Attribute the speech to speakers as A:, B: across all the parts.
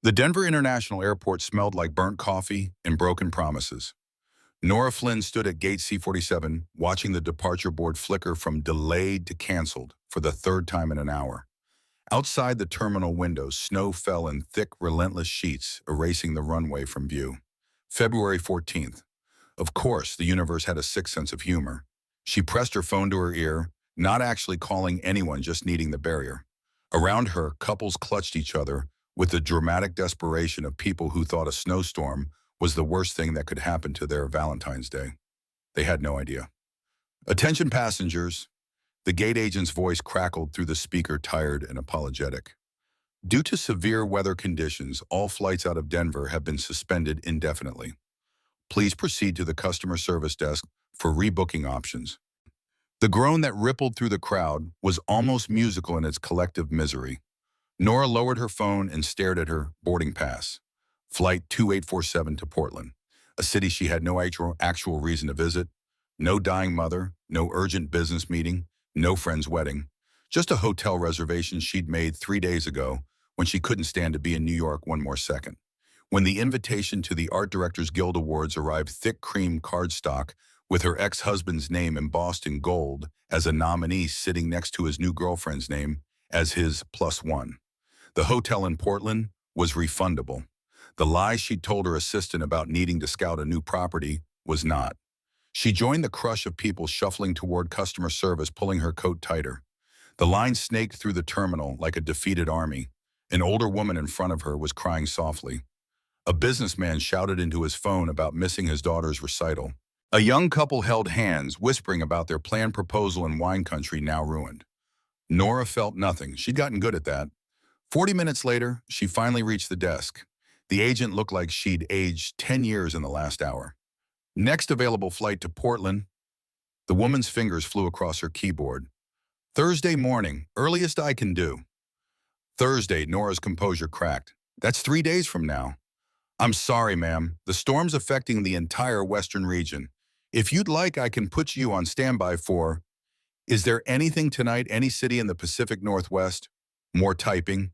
A: The Denver International Airport smelled like burnt coffee and broken promises. Nora Flynn stood at gate C-47, watching the departure board flicker from delayed to canceled for the third time in an hour. Outside the terminal windows, snow fell in thick, relentless sheets, erasing the runway from view. February 14th. Of course, the universe had a sick sense of humor. She pressed her phone to her ear, not actually calling anyone, just needing the barrier. Around her, couples clutched each other with the dramatic desperation of people who thought a snowstorm was the worst thing that could happen to their Valentine's Day. They had no idea. Attention passengers, the gate agent's voice crackled through the speaker, tired and apologetic. Due to severe weather conditions, all flights out of Denver have been suspended indefinitely. Please proceed to the customer service desk for rebooking options. The groan that rippled through the crowd was almost musical in its collective misery. Nora lowered her phone and stared at her boarding pass. Flight 2847 to Portland, a city she had no actual reason to visit. No dying mother, no urgent business meeting, no friend's wedding. Just a hotel reservation she'd made 3 days ago when she couldn't stand to be in New York one more second. When the invitation to the Art Directors Guild Awards arrived, thick cream cardstock with her ex-husband's name embossed in gold as a nominee sitting next to his new girlfriend's name as his +1. The hotel in Portland was refundable. The lie she'd told her assistant about needing to scout a new property was not. She joined the crush of people shuffling toward customer service, pulling her coat tighter. The line snaked through the terminal like a defeated army. An older woman in front of her was crying softly. A businessman shouted into his phone about missing his daughter's recital. A young couple held hands, whispering about their planned proposal in wine country now ruined. Nora felt nothing. She'd gotten good at that. 40 minutes later, she finally reached the desk. The agent looked like she'd aged 10 years in the last hour. Next available flight to Portland. The woman's fingers flew across her keyboard. Thursday morning, earliest I can do. Thursday, Nora's composure cracked. That's 3 days from now. I'm sorry, ma'am. The storm's affecting the entire western region. If you'd like, I can put you on standby for... Is there anything tonight, any city in the Pacific Northwest? More typing.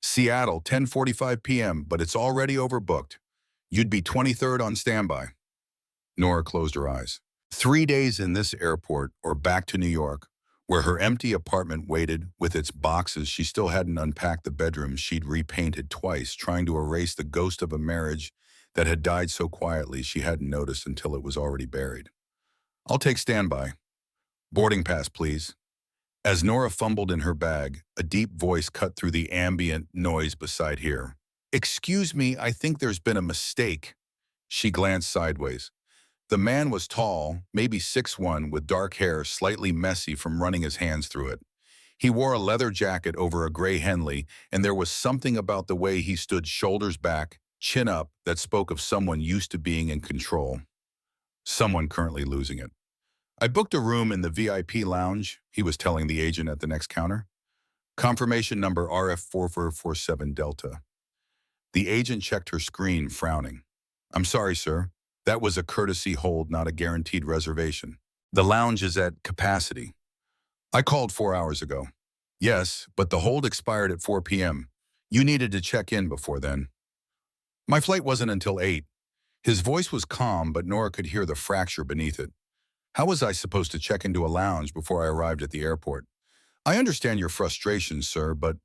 A: Seattle, 10:45 p.m., but it's already overbooked. You'd be 23rd on standby. Nora closed her eyes. 3 days in this airport or back to New York, where her empty apartment waited with its boxes. She still hadn't unpacked the bedroom she'd repainted twice, trying to erase the ghost of a marriage that had died so quietly she hadn't noticed until it was already buried. I'll take standby. Boarding pass, please. As Nora fumbled in her bag, a deep voice cut through the ambient noise beside her. Excuse me, I think there's been a mistake. She glanced sideways. The man was tall, maybe 6'1", with dark hair slightly messy from running his hands through it. He wore a leather jacket over a gray Henley, and there was something about the way he stood shoulders back, chin up, that spoke of someone used to being in control. Someone currently losing it. I booked a room in the VIP lounge, he was telling the agent at the next counter. Confirmation number RF4447 Delta. The agent checked her screen, frowning. I'm sorry, sir. That was a courtesy hold, not a guaranteed reservation. The lounge is at capacity. I called 4 hours ago. Yes, but the hold expired at 4 p.m. You needed to check in before then. My flight wasn't until 8. His voice was calm, but Nora could hear the fracture beneath it. How was I supposed to check into a lounge before I arrived at the airport? I understand your frustration, sir, but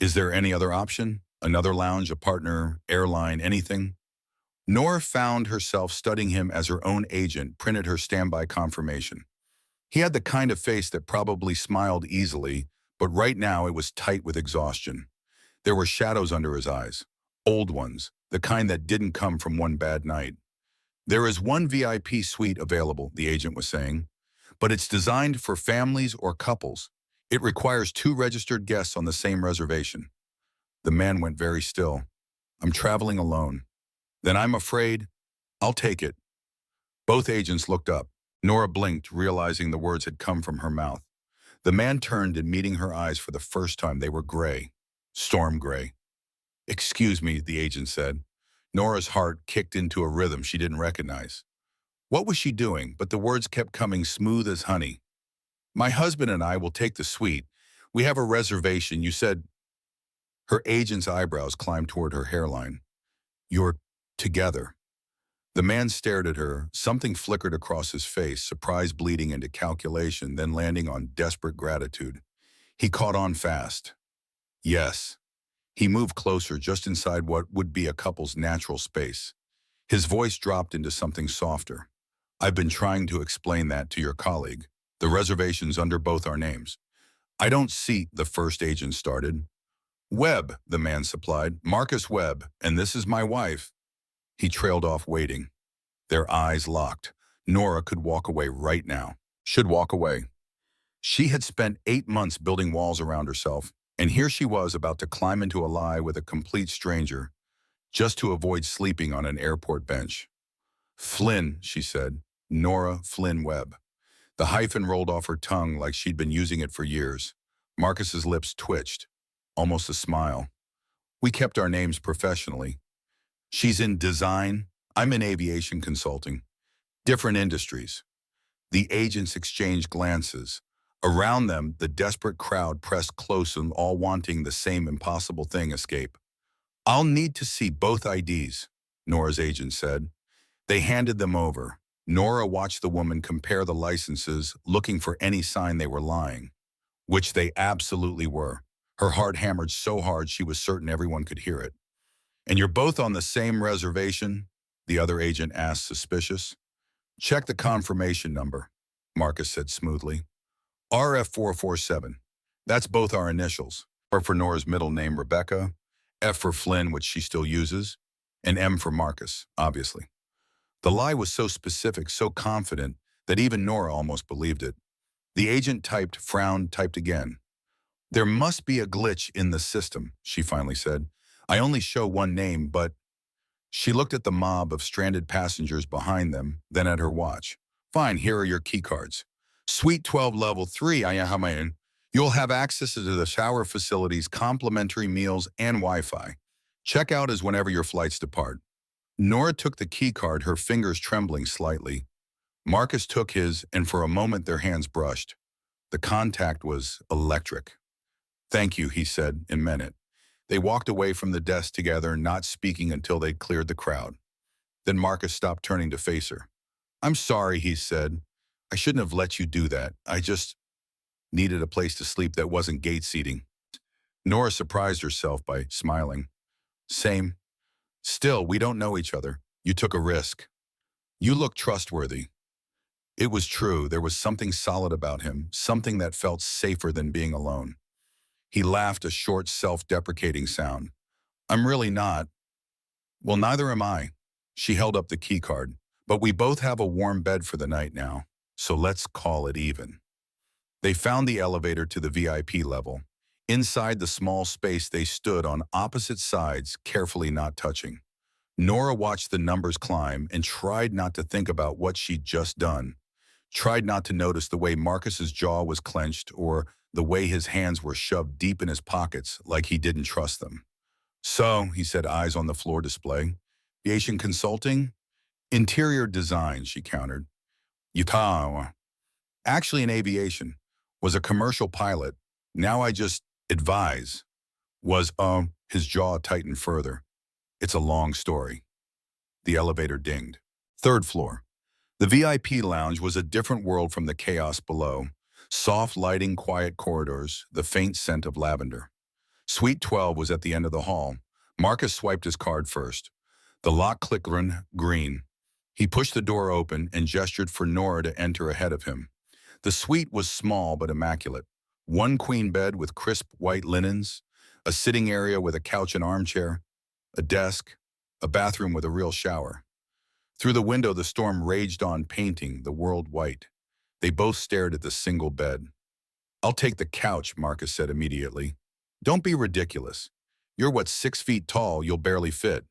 A: is there any other option? Another lounge, a partner, airline, anything? Nora found herself studying him as her own agent printed her standby confirmation. He had the kind of face that probably smiled easily, but right now it was tight with exhaustion. There were shadows under his eyes, old ones, the kind that didn't come from one bad night. There is one VIP suite available, the agent was saying, but it's designed for families or couples. It requires 2 registered guests on the same reservation. The man went very still. I'm traveling alone. Then I'm afraid I'll take it. Both agents looked up. Nora blinked, realizing the words had come from her mouth. The man turned and meeting her eyes for the first time, they were gray, storm gray. Excuse me, the agent said. Nora's heart kicked into a rhythm she didn't recognize. What was she doing? But the words kept coming smooth as honey. My husband and I will take the suite. We have a reservation. You said, Her agent's eyebrows climbed toward her hairline. "You're together." The man stared at her. Something flickered across his face, surprise bleeding into calculation, then landing on desperate gratitude. He caught on fast. "Yes." He moved closer, just inside what would be a couple's natural space. His voice dropped into something softer. "I've been trying to explain that to your colleague. The reservation's under both our names." "I don't see," the first agent started. "Webb," the man supplied. "Marcus Webb, and this is my wife." He trailed off, waiting. Their eyes locked. Nora could walk away right now. Should walk away. She had spent 8 months building walls around herself, and here she was about to climb into a lie with a complete stranger, just to avoid sleeping on an airport bench. "Flynn," she said. "Nora Flynn Webb." The hyphen rolled off her tongue like she'd been using it for years. Marcus's lips twitched, almost a smile. "We kept our names professionally. She's in design. I'm in aviation consulting. Different industries." The agents exchanged glances. Around them, the desperate crowd pressed close and all wanting the same impossible thing: escape. "I'll need to see both IDs," Nora's agent said. They handed them over. Nora watched the woman compare the licenses, looking for any sign they were lying, which they absolutely were. Her heart hammered so hard she was certain everyone could hear it. "And you're both on the same reservation?" the other agent asked, suspicious. "Check the confirmation number," Marcus said smoothly. "RF447. That's both our initials. R for Nora's middle name, Rebecca, F for Flynn, which she still uses, and M for Marcus, obviously." The lie was so specific, so confident, that even Nora almost believed it. The agent typed, frowned, typed again. "There must be a glitch in the system," she finally said. "I only show one name, but—" She looked at the mob of stranded passengers behind them, then at her watch. "Fine, here are your keycards. Suite 12, Level 3, you'll have access to the shower facilities, complimentary meals, and Wi-Fi. Checkout is whenever your flights depart." Nora took the keycard, her fingers trembling slightly. Marcus took his, and for a moment their hands brushed. The contact was electric. "Thank you," he said, and meant it. They walked away from the desk together, not speaking until they'd cleared the crowd. Then Marcus stopped, turning to face her. "I'm sorry," he said. "I shouldn't have let you do that. I just needed a place to sleep that wasn't gate seating." Nora surprised herself by smiling. "Same. Still, we don't know each other. You took a risk. You look trustworthy." It was true. There was something solid about him, something that felt safer than being alone. He laughed, a short, self-deprecating sound. "I'm really not." "Well, neither am I." She held up the keycard. "But we both have a warm bed for the night now, so let's call it even." They found the elevator to the VIP level. Inside the small space, they stood on opposite sides, carefully not touching. Nora watched the numbers climb and tried not to think about what she'd just done. Tried not to notice the way Marcus's jaw was clenched or the way his hands were shoved deep in his pockets like he didn't trust them. "So," he said, eyes on the floor display. "Aviation consulting?" "Interior design," she countered. "Utah. Actually in aviation. Was a commercial pilot. Now I just advise." His jaw tightened further. "It's a long story." The elevator dinged. Third floor. The VIP lounge was a different world from the chaos below. Soft lighting, quiet corridors, the faint scent of lavender. Suite 12 was at the end of the hall. Marcus swiped his card first. The lock clicked green. He pushed the door open and gestured for Nora to enter ahead of him. The suite was small but immaculate. One queen bed with crisp white linens, a sitting area with a couch and armchair, a desk, a bathroom with a real shower. Through the window, the storm raged on, painting the world white. They both stared at the single bed. "I'll take the couch," Marcus said immediately. "Don't be ridiculous. You're 6 feet tall, you'll barely fit."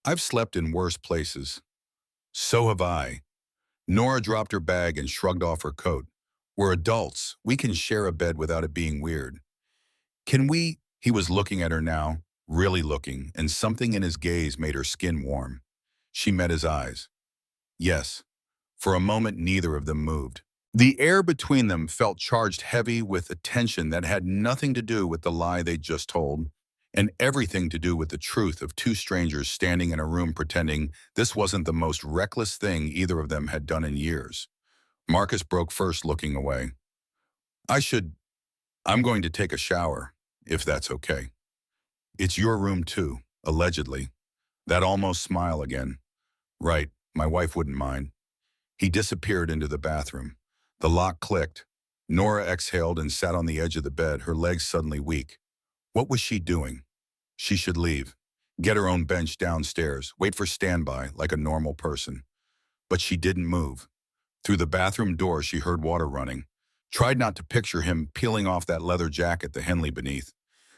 A: "I've slept in worse places." "So have I." Nora dropped her bag and shrugged off her coat. "We're adults. We can share a bed without it being weird." "Can we?" He was looking at her now, really looking, and something in his gaze made her skin warm. She met his eyes. "Yes." For a moment, neither of them moved. The air between them felt charged, heavy with a tension that had nothing to do with the lie they'd just told. and everything to do with the truth of two strangers standing in a room pretending this wasn't the most reckless thing either of them had done in years. Marcus broke first, looking away. I should, I'm going to take a shower, if that's okay. It's your room too, allegedly. That almost smile again. Right, my wife wouldn't mind. He disappeared into the bathroom. The lock clicked. Nora exhaled and sat on the edge of the bed, her legs suddenly weak. What was she doing? She should leave. Get her own bench downstairs, wait for standby like a normal person. But she didn't move. Through the bathroom door, she heard water running. Tried not to picture him peeling off that leather jacket, the Henley beneath.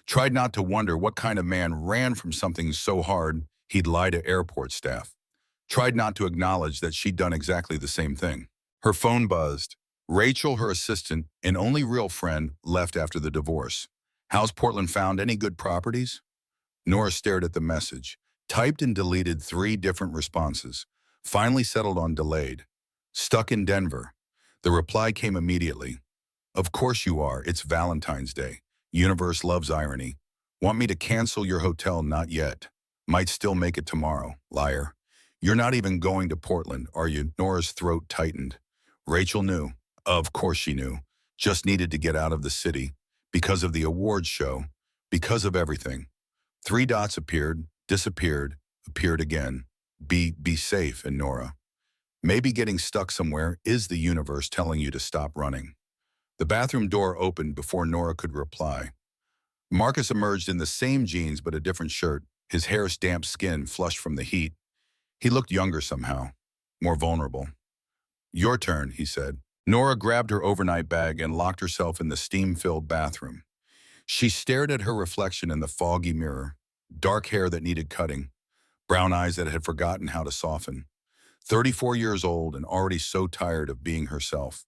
A: Tried not to wonder what kind of man ran from something so hard he'd lie to airport staff. Tried not to acknowledge that she'd done exactly the same thing. Her phone buzzed. Rachel, her assistant, and only real friend, left after the divorce. How's Portland found any good properties? Nora stared at the message, typed and deleted 3 different responses, finally settled on delayed. Stuck in Denver. The reply came immediately. Of course you are, it's Valentine's Day. Universe loves irony. Want me to cancel your hotel? Not yet. Might still make it tomorrow, liar. You're not even going to Portland, are you? Nora's throat tightened. Rachel knew. Of course she knew. Just needed to get out of the city. Because of the awards show. Because of everything. 3 dots appeared, disappeared, appeared again. Be safe, and Nora. Maybe getting stuck somewhere is the universe telling you to stop running. The bathroom door opened before Nora could reply. Marcus emerged in the same jeans but a different shirt, his hair's damp skin flushed from the heat. He looked younger somehow, more vulnerable. Your turn, he said. Nora grabbed her overnight bag and locked herself in the steam-filled bathroom. She stared at her reflection in the foggy mirror, dark hair that needed cutting, brown eyes that had forgotten how to soften. 34 years old and already so tired of being herself.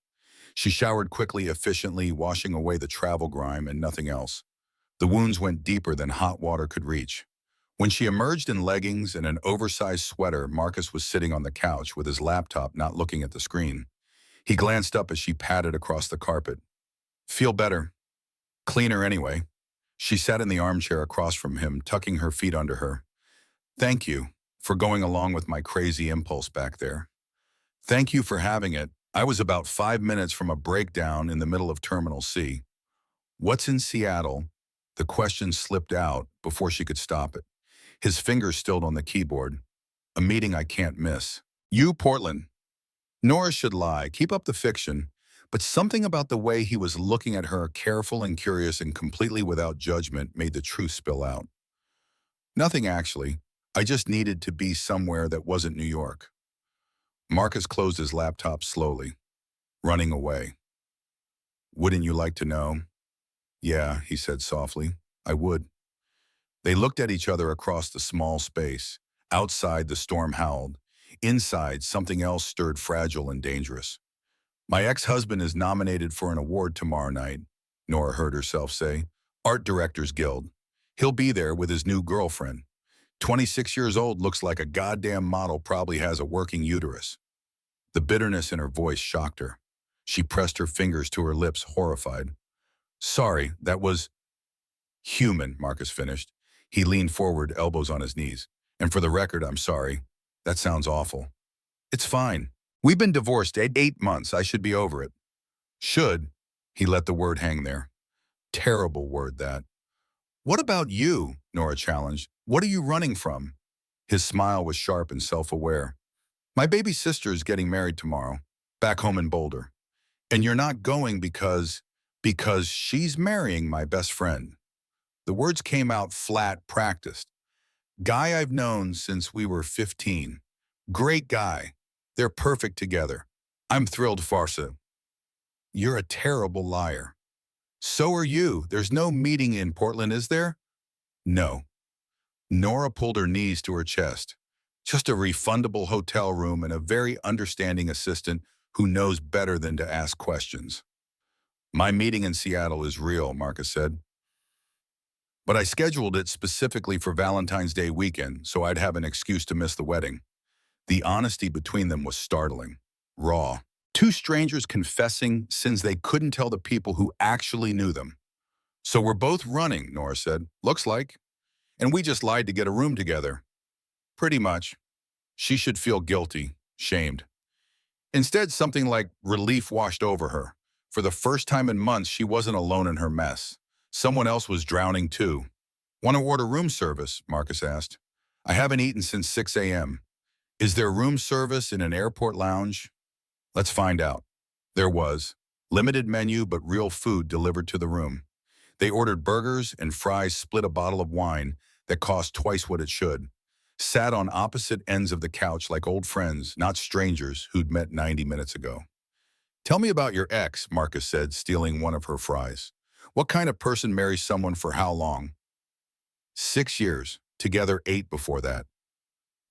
A: She showered quickly, efficiently, washing away the travel grime and nothing else. The wounds went deeper than hot water could reach. When she emerged in leggings and an oversized sweater, Marcus was sitting on the couch with his laptop, not looking at the screen. He glanced up as she patted across the carpet. Feel better. Cleaner anyway. She sat in the armchair across from him, tucking her feet under her. Thank you for going along with my crazy impulse back there. Thank you for having it. I was about 5 minutes from a breakdown in the middle of Terminal C. What's in Seattle? The question slipped out before she could stop it. His fingers stilled on the keyboard. A meeting I can't miss. You, Portland. Nora should lie, keep up the fiction, but something about the way he was looking at her, careful and curious and completely without judgment, made the truth spill out. Nothing actually. I just needed to be somewhere that wasn't New York. Marcus closed his laptop slowly, running away. Wouldn't you like to know? Yeah, he said softly. I would. They looked at each other across the small space. Outside, the storm howled. Inside, something else stirred, fragile and dangerous. My ex-husband is nominated for an award tomorrow night, Nora heard herself say. Art Directors Guild. He'll be there with his new girlfriend. 26 years old, looks like a goddamn model, probably has a working uterus. The bitterness in her voice shocked her. She pressed her fingers to her lips, horrified. Sorry, that was human, Marcus finished. He leaned forward, elbows on his knees. And for the record, I'm sorry. That sounds awful. It's fine. We've been divorced 8 months. I should be over it. Should. He let the word hang there. Terrible word, that. What about you? Nora challenged. What are you running from? His smile was sharp and self-aware. My baby sister is getting married tomorrow, back home in Boulder. And you're not going because she's marrying my best friend. The words came out flat, practiced. Guy I've known since we were 15. Great guy. They're perfect together. I'm thrilled, Farsa. You're a terrible liar. So are you. There's no meeting in Portland, is there? No. Nora pulled her knees to her chest. Just a refundable hotel room and a very understanding assistant who knows better than to ask questions. My meeting in Seattle is real, Marcus said. But I scheduled it specifically for Valentine's Day weekend, so I'd have an excuse to miss the wedding. The honesty between them was startling, raw. 2 strangers confessing sins they couldn't tell the people who actually knew them. So we're both running, Nora said. Looks like. and we just lied to get a room together. Pretty much. She should feel guilty, shamed. Instead, something like relief washed over her. For the first time in months, she wasn't alone in her mess. Someone else was drowning too. "Want to order room service?" Marcus asked. "I haven't eaten since 6 a.m. Is there room service in an airport lounge?" "Let's find out." There was. Limited menu but real food delivered to the room. They ordered burgers and fries, split a bottle of wine that cost twice what it should. Sat on opposite ends of the couch like old friends, not strangers who'd met 90 minutes ago. "Tell me about your ex," Marcus said, stealing one of her fries. "What kind of person marries someone for how long?" 6 years. Together 8 before that.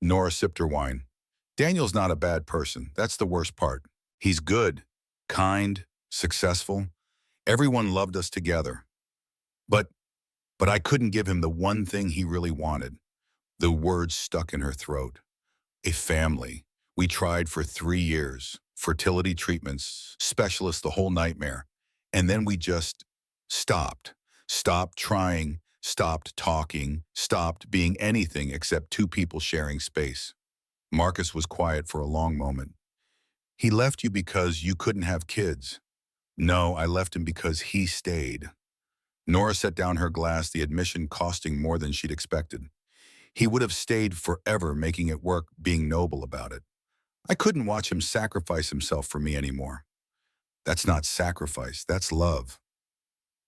A: Nora sipped her wine. "Daniel's not a bad person. That's the worst part. He's good, kind, successful. Everyone loved us together. But, but I couldn't give him the one thing he really wanted." The words stuck in her throat. "A family. We tried for 3 years. Fertility treatments, specialists, the whole nightmare. And then we just stopped. Stopped trying, stopped talking, stopped being anything except two people sharing space." Marcus was quiet for a long moment. "He left you because you couldn't have kids." "No, I left him because he stayed." Nora set down her glass, the admission costing more than she'd expected. "He would have stayed forever, making it work, being noble about it. I couldn't watch him sacrifice himself for me anymore." "That's not sacrifice, that's love."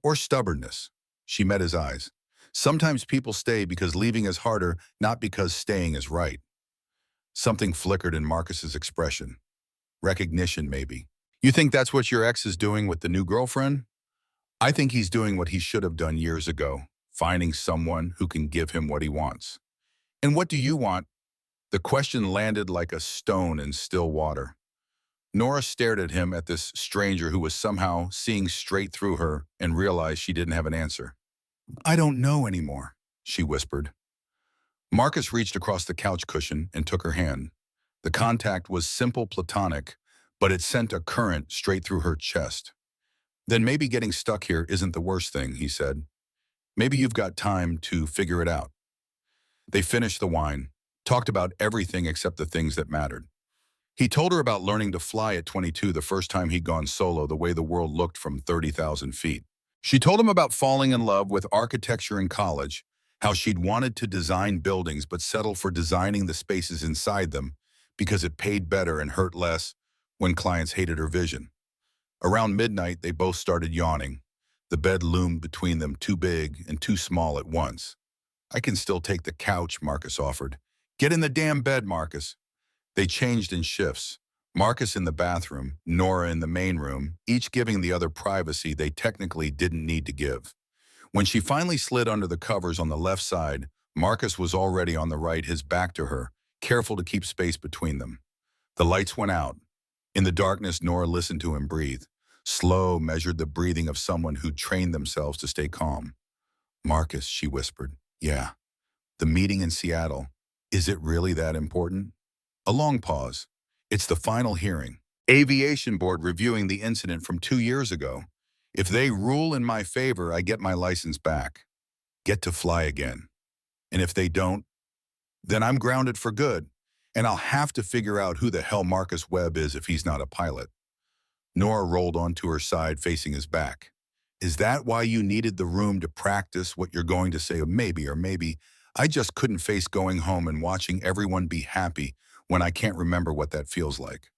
A: "Or stubbornness." She met his eyes. "Sometimes people stay because leaving is harder, not because staying is right." Something flickered in Marcus's expression. Recognition, maybe. "You think that's what your ex is doing with the new girlfriend?" "I think he's doing what he should have done years ago, finding someone who can give him what he wants." "And what do you want?" The question landed like a stone in still water. Nora stared at him, at this stranger who was somehow seeing straight through her, and realized she didn't have an answer. "I don't know anymore," she whispered. Marcus reached across the couch cushion and took her hand. The contact was simple, platonic, but it sent a current straight through her chest. "Then maybe getting stuck here isn't the worst thing," he said. "Maybe you've got time to figure it out." They finished the wine, talked about everything except the things that mattered. He told her about learning to fly at 22, the first time he'd gone solo, the way the world looked from 30,000 feet. She told him about falling in love with architecture in college, how she'd wanted to design buildings but settled for designing the spaces inside them because it paid better and hurt less when clients hated her vision. Around midnight, they both started yawning. The bed loomed between them, too big and too small at once. "I can still take the couch," Marcus offered. "Get in the damn bed, Marcus." They changed in shifts. Marcus in the bathroom, Nora in the main room, each giving the other privacy they technically didn't need to give. When she finally slid under the covers on the left side, Marcus was already on the right, his back to her, careful to keep space between them. The lights went out. In the darkness, Nora listened to him breathe. Slow, measured the breathing of someone who trained themselves to stay calm. "Marcus," she whispered. "Yeah. The meeting in Seattle. Is it really that important?" A long pause. "It's the final hearing. Aviation board reviewing the incident from 2 years ago. If they rule in my favor, I get my license back. Get to fly again. And if they don't, then I'm grounded for good. And I'll have to figure out who the hell Marcus Webb is if he's not a pilot." Nora rolled onto her side, facing his back. "Is that why you needed the room to practice what you're going to say? Or maybe, I just couldn't face going home and watching everyone be happy when I can't remember what that feels like."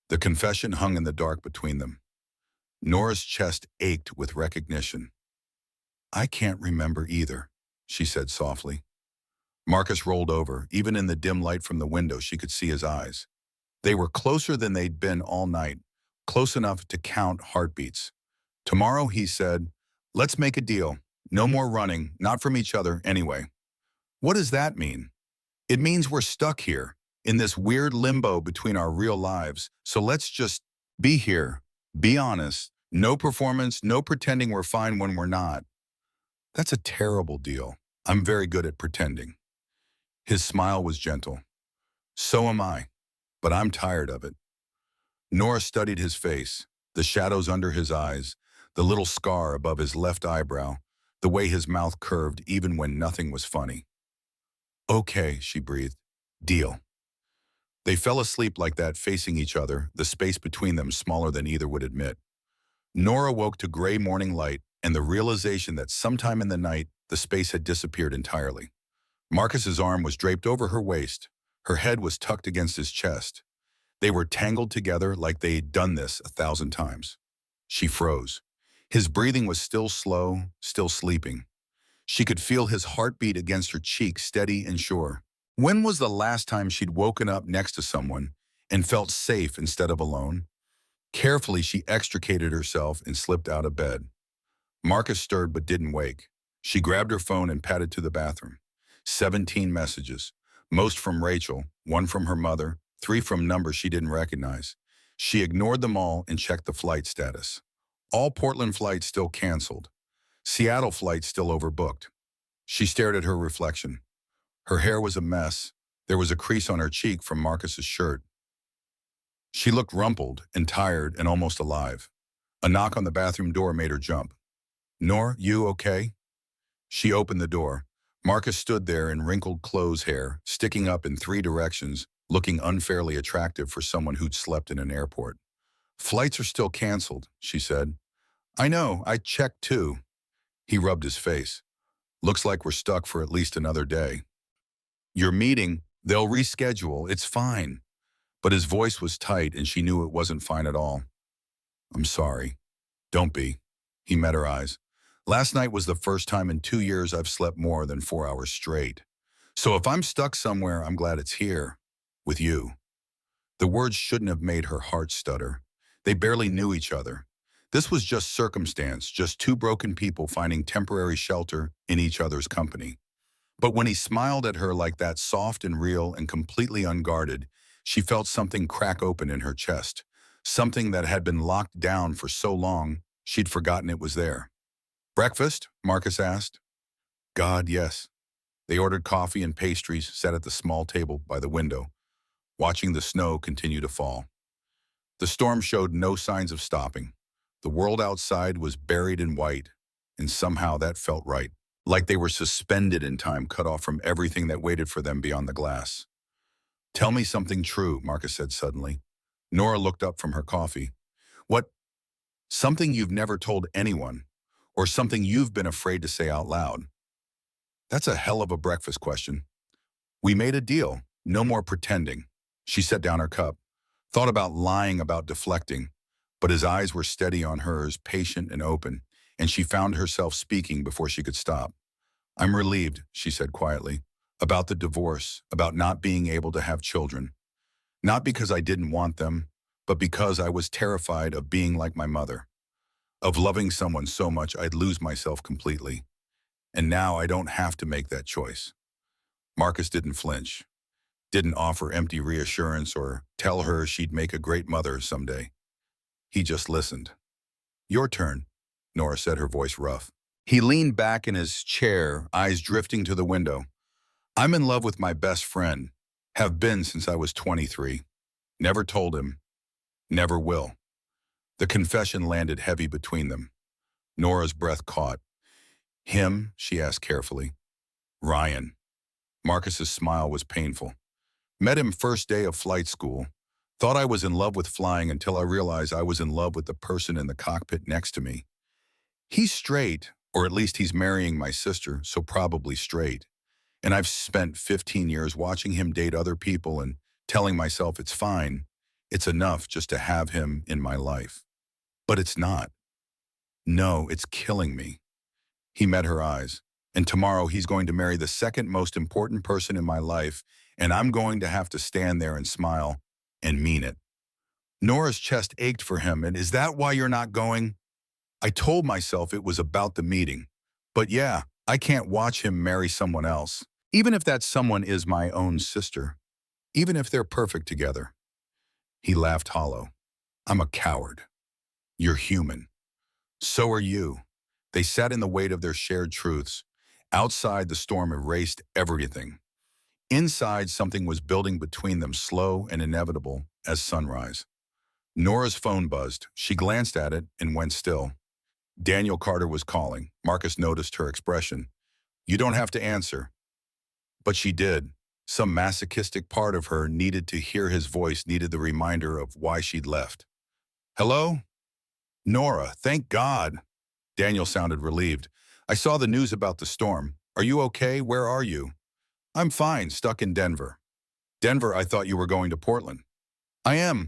A: The confession hung in the dark between them. Nora's chest ached with recognition. "I can't remember either," she said softly. Marcus rolled over. Even in the dim light from the window, she could see his eyes. They were closer than they'd been all night, close enough to count heartbeats. "Tomorrow," he said, "let's make a deal. No more running, not from each other anyway." "What does that mean?" "It means we're stuck here, in this weird limbo between our real lives. So let's just be here, be honest. No performance, no pretending we're fine when we're not." "That's a terrible deal. I'm very good at pretending." His smile was gentle. "So am I, but I'm tired of it." Nora studied his face, the shadows under his eyes, the little scar above his left eyebrow, the way his mouth curved even when nothing was funny. Okay, she breathed. Deal. They fell asleep like that, facing each other, the space between them smaller than either would admit. Nora woke to gray morning light and the realization that sometime in the night, the space had disappeared entirely. Marcus's arm was draped over her waist. Her head was tucked against his chest. They were tangled together like they'd done this 1,000 times. She froze. His breathing was still slow, still sleeping. She could feel his heartbeat against her cheek, steady and sure. When was the last time she'd woken up next to someone and felt safe instead of alone? Carefully, she extricated herself and slipped out of bed. Marcus stirred but didn't wake. She grabbed her phone and padded to the bathroom. 17 messages, most from Rachel, one from her mother, 3 from numbers she didn't recognize. She ignored them all and checked the flight status. All Portland flights still canceled. Seattle flights still overbooked. She stared at her reflection. Her hair was a mess. There was a crease on her cheek from Marcus's shirt. She looked rumpled and tired and almost alive. A knock on the bathroom door made her jump. Nor, you okay? She opened the door. Marcus stood there in wrinkled clothes hair, sticking up in 3 directions, looking unfairly attractive for someone who'd slept in an airport. Flights are still canceled, she said. I know, I checked too. He rubbed his face. Looks like we're stuck for at least another day. Your meeting, they'll reschedule, it's fine. But his voice was tight and she knew it wasn't fine at all. I'm sorry. Don't be. He met her eyes. Last night was the first time in 2 years I've slept more than 4 hours straight. So if I'm stuck somewhere, I'm glad it's here. With you. The words shouldn't have made her heart stutter. They barely knew each other. This was just circumstance, just 2 broken people finding temporary shelter in each other's company. But when he smiled at her like that, soft and real and completely unguarded, she felt something crack open in her chest. Something that had been locked down for so long, she'd forgotten it was there. Breakfast? Marcus asked. God, yes. They ordered coffee and pastries, sat at the small table by the window, watching the snow continue to fall. The storm showed no signs of stopping. The world outside was buried in white, and somehow that felt right, like they were suspended in time, cut off from everything that waited for them beyond the glass. Tell me something true, Marcus said suddenly. Nora looked up from her coffee. What? Something you've never told anyone, or something you've been afraid to say out loud. That's a hell of a breakfast question. We made a deal. No more pretending. She set down her cup, thought about lying, about deflecting, but his eyes were steady on hers, patient and open, and she found herself speaking before she could stop. I'm relieved, she said quietly, about the divorce, about not being able to have children. Not because I didn't want them, but because I was terrified of being like my mother, of loving someone so much I'd lose myself completely. And now I don't have to make that choice. Marcus didn't flinch, didn't offer empty reassurance or tell her she'd make a great mother someday. He just listened. Your turn, Nora said, her voice rough. He leaned back in his chair, eyes drifting to the window. I'm in love with my best friend. Have been since I was 23. Never told him. Never will. The confession landed heavy between them. Nora's breath caught. Him? She asked carefully. Ryan. Marcus's smile was painful. Met him first day of flight school. Thought I was in love with flying until I realized I was in love with the person in the cockpit next to me. He's straight, or at least he's marrying my sister, so probably straight. And I've spent 15 years watching him date other people and telling myself it's fine. It's enough just to have him in my life. But it's not. No, it's killing me. He met her eyes. And tomorrow he's going to marry the second most important person in my life, and I'm going to have to stand there and smile and mean it. Nora's chest ached for him, and is that why you're not going? I told myself it was about the meeting. But yeah, I can't watch him marry someone else, even if that someone is my own sister, even if they're perfect together. He laughed hollow. I'm a coward. You're human. So are you. They sat in the weight of their shared truths. Outside, the storm erased everything. Inside, something was building between them, slow and inevitable as sunrise. Nora's phone buzzed. She glanced at it and went still. Daniel Carter was calling. Marcus noticed her expression. You don't have to answer. But she did. Some masochistic part of her needed to hear his voice, needed the reminder of why she'd left. Hello? Nora, thank God. Daniel sounded relieved. I saw the news about the storm. Are you okay? Where are you? I'm fine, stuck in Denver. Denver, I thought you were going to Portland.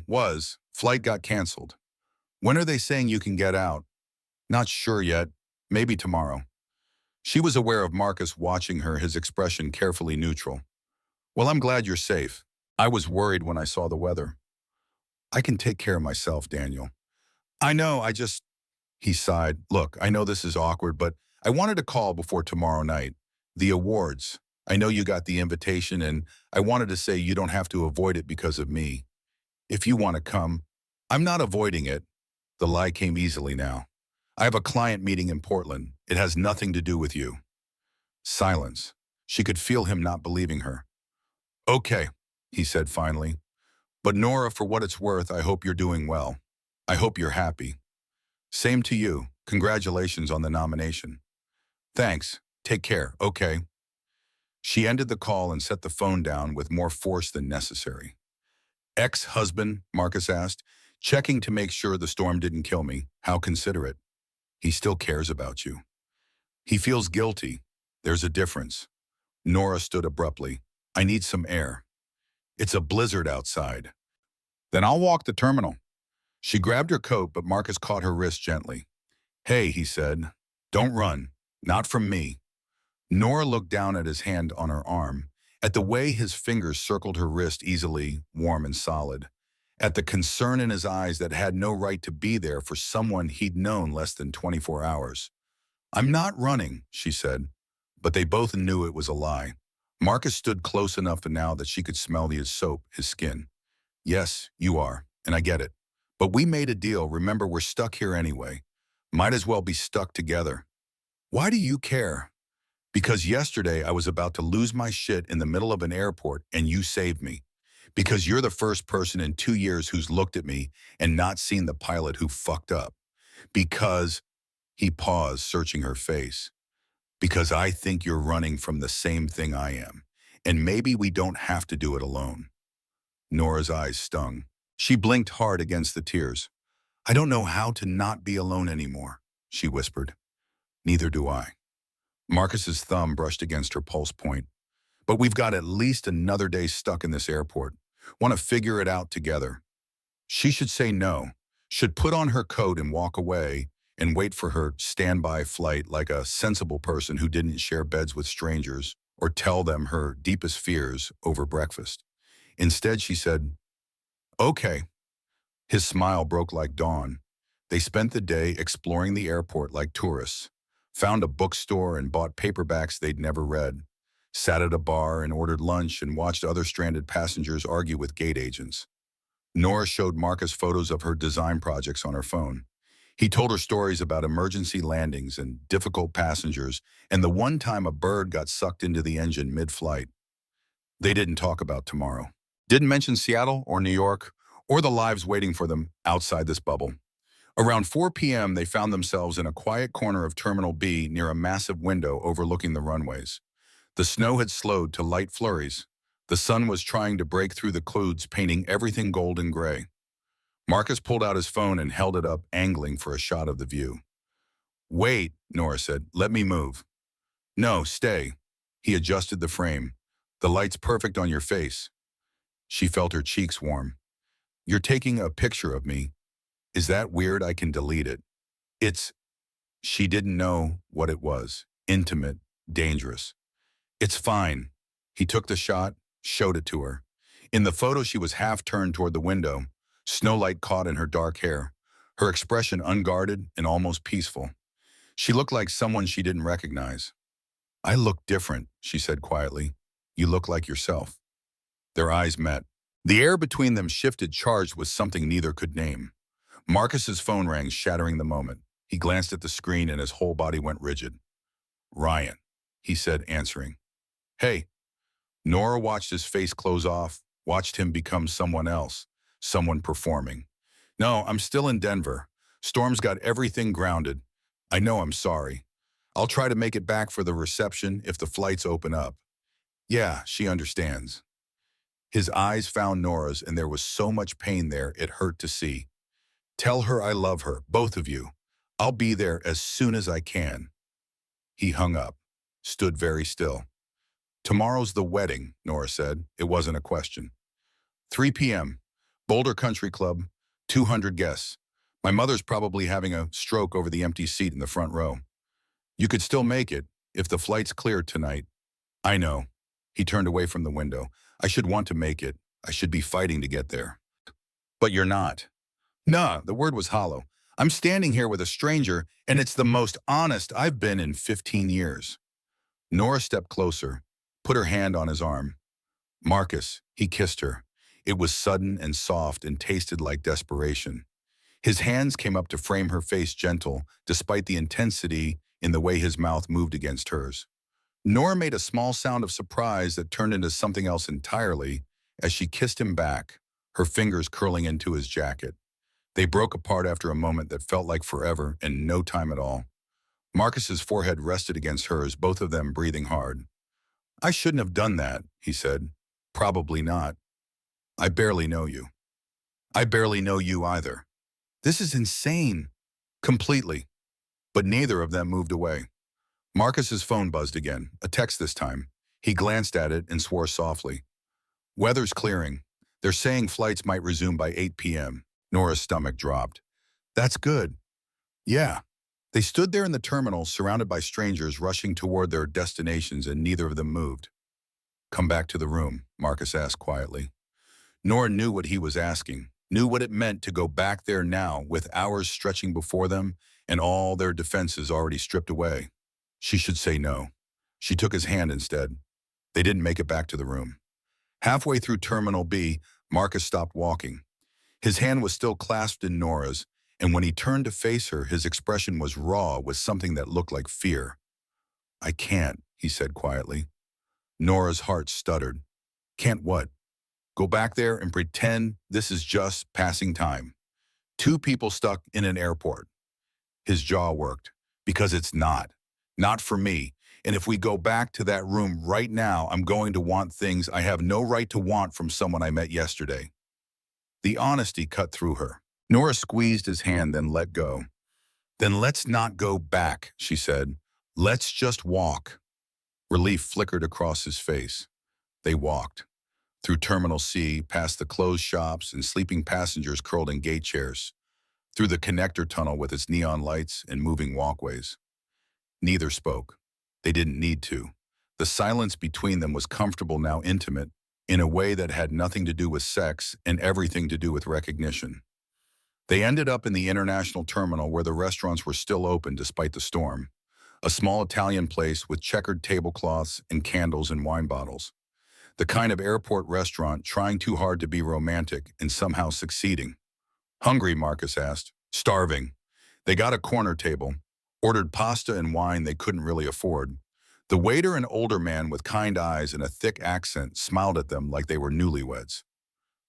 A: Was. Flight got canceled. When are they saying you can get out? Not sure yet. Maybe tomorrow. She was aware of Marcus watching her, his expression carefully neutral. Well, I'm glad you're safe. I was worried when I saw the weather. I can take care of myself, Daniel. I know, He sighed. Look, I know this is awkward, but I wanted to call before tomorrow night. The awards. I know you got the invitation, and I wanted to say you don't have to avoid it because of me. If you want to come, I'm not avoiding it. The lie came easily now. I have a client meeting in Portland. It has nothing to do with you. Silence. She could feel him not believing her. Okay, he said finally. But Nora, for what it's worth, I hope you're doing well. I hope you're happy. Same to you. Congratulations on the nomination. Thanks. Take care, okay? She ended the call and set the phone down with more force than necessary. Ex-husband, Marcus asked, checking to make sure the storm didn't kill me. How considerate. He still cares about you. He feels guilty. There's a difference. Nora stood abruptly. I need some air. It's a blizzard outside. Then I'll walk the terminal. She grabbed her coat, but Marcus caught her wrist gently. Hey, he said, don't run. Not from me. Nora looked down at his hand on her arm, at the way his fingers circled her wrist easily, warm and solid, at the concern in his eyes that had no right to be there for someone he'd known less than 24 hours. I'm not running, she said, but they both knew it was a lie. Marcus stood close enough now that she could smell his soap, his skin. Yes, you are, and I get it. But we made a deal. Remember, we're stuck here anyway. Might as well be stuck together. Why do you care? Because yesterday I was about to lose my shit in the middle of an airport and you saved me. Because you're the first person in 2 years who's looked at me and not seen the pilot who fucked up. Because, he paused, searching her face. Because I think you're running from the same thing I am. And maybe we don't have to do it alone. Nora's eyes stung. She blinked hard against the tears. I don't know how to not be alone anymore, she whispered. Neither do I. Marcus's thumb brushed against her pulse point. But we've got at least another day stuck in this airport. Want to figure it out together. She should say no, should put on her coat and walk away and wait for her standby flight like a sensible person who didn't share beds with strangers or tell them her deepest fears over breakfast. Instead, she said, okay. His smile broke like dawn. They spent the day exploring the airport like tourists, found a bookstore and bought paperbacks they'd never read, sat at a bar and ordered lunch and watched other stranded passengers argue with gate agents. Nora showed Marcus photos of her design projects on her phone. He told her stories about emergency landings and difficult passengers and the one time a bird got sucked into the engine mid-flight. They didn't talk about tomorrow. Didn't mention Seattle or New York or the lives waiting for them outside this bubble. Around 4 p.m., they found themselves in a quiet corner of Terminal B near a massive window overlooking the runways. The snow had slowed to light flurries. The sun was trying to break through the clouds, painting everything gold and gray. Marcus pulled out his phone and held it up, angling for a shot of the view. Wait, Nora said, let me move. No, stay. He adjusted the frame. The light's perfect on your face. She felt her cheeks warm. You're taking a picture of me. Is that weird? I can delete it. She didn't know what it was. Intimate, dangerous. It's fine. He took the shot, showed it to her. In the photo, she was half turned toward the window, snowlight caught in her dark hair, her expression unguarded and almost peaceful. She looked like someone she didn't recognize. I look different, she said quietly. You look like yourself. Their eyes met. The air between them shifted, charged with something neither could name. Marcus's phone rang, shattering the moment. He glanced at the screen and his whole body went rigid. Ryan, he said, answering. Hey. Nora watched his face close off, watched him become someone else, someone performing. No, I'm still in Denver. Storm's got everything grounded. I know, I'm sorry. I'll try to make it back for the reception if the flights open up. Yeah, she understands. His eyes found Nora's, and there was so much pain there it hurt to see. Tell her I love her, both of you. I'll be there as soon as I can. He hung up, stood very still. Tomorrow's the wedding, Nora said. It wasn't a question. 3 p.m., Boulder Country Club, 200 guests. My mother's probably having a stroke over the empty seat in the front row. You could still make it if the flight's cleared tonight. I know. He turned away from the window. I should want to make it. I should be fighting to get there. But you're not. Nah, the word was hollow. I'm standing here with a stranger, and it's the most honest I've been in 15 years. Nora stepped closer, put her hand on his arm. Marcus, he kissed her. It was sudden and soft and tasted like desperation. His hands came up to frame her face gentle, despite the intensity in the way his mouth moved against hers. Nora made a small sound of surprise that turned into something else entirely as she kissed him back, her fingers curling into his jacket. They broke apart after a moment that felt like forever and no time at all. Marcus's forehead rested against hers, both of them breathing hard. I shouldn't have done that, he said. Probably not. I barely know you. I barely know you either. This is insane. Completely. But neither of them moved away. Marcus's phone buzzed again, a text this time. He glanced at it and swore softly. Weather's clearing. They're saying flights might resume by 8 p.m. Nora's stomach dropped. That's good. Yeah. They stood there in the terminal, surrounded by strangers rushing toward their destinations, and neither of them moved. Come back to the room, Marcus asked quietly. Nora knew what he was asking, knew what it meant to go back there now with hours stretching before them and all their defenses already stripped away. She should say no. She took his hand instead. They didn't make it back to the room. Halfway through Terminal B, Marcus stopped walking. His hand was still clasped in Nora's, and when he turned to face her, his expression was raw with something that looked like fear. I can't, he said quietly. Nora's heart stuttered. Can't what? Go back there and pretend this is just passing time. Two people stuck in an airport. His jaw worked. Because it's not. Not for me. And if we go back to that room right now, I'm going to want things I have no right to want from someone I met yesterday. The honesty cut through her. Nora squeezed his hand, then let go. Then let's not go back, she said. Let's just walk. Relief flickered across his face. They walked. Through Terminal C, past the closed shops and sleeping passengers curled in gate chairs. Through the connector tunnel with its neon lights and moving walkways. Neither spoke. They didn't need to. The silence between them was comfortable, now intimate, in a way that had nothing to do with sex and everything to do with recognition. They ended up in the international terminal where the restaurants were still open despite the storm. A small Italian place with checkered tablecloths and candles and wine bottles. The kind of airport restaurant trying too hard to be romantic and somehow succeeding. Hungry, Marcus asked. Starving. They got a corner table, ordered pasta and wine they couldn't really afford. The waiter, an older man with kind eyes and a thick accent, smiled at them like they were newlyweds.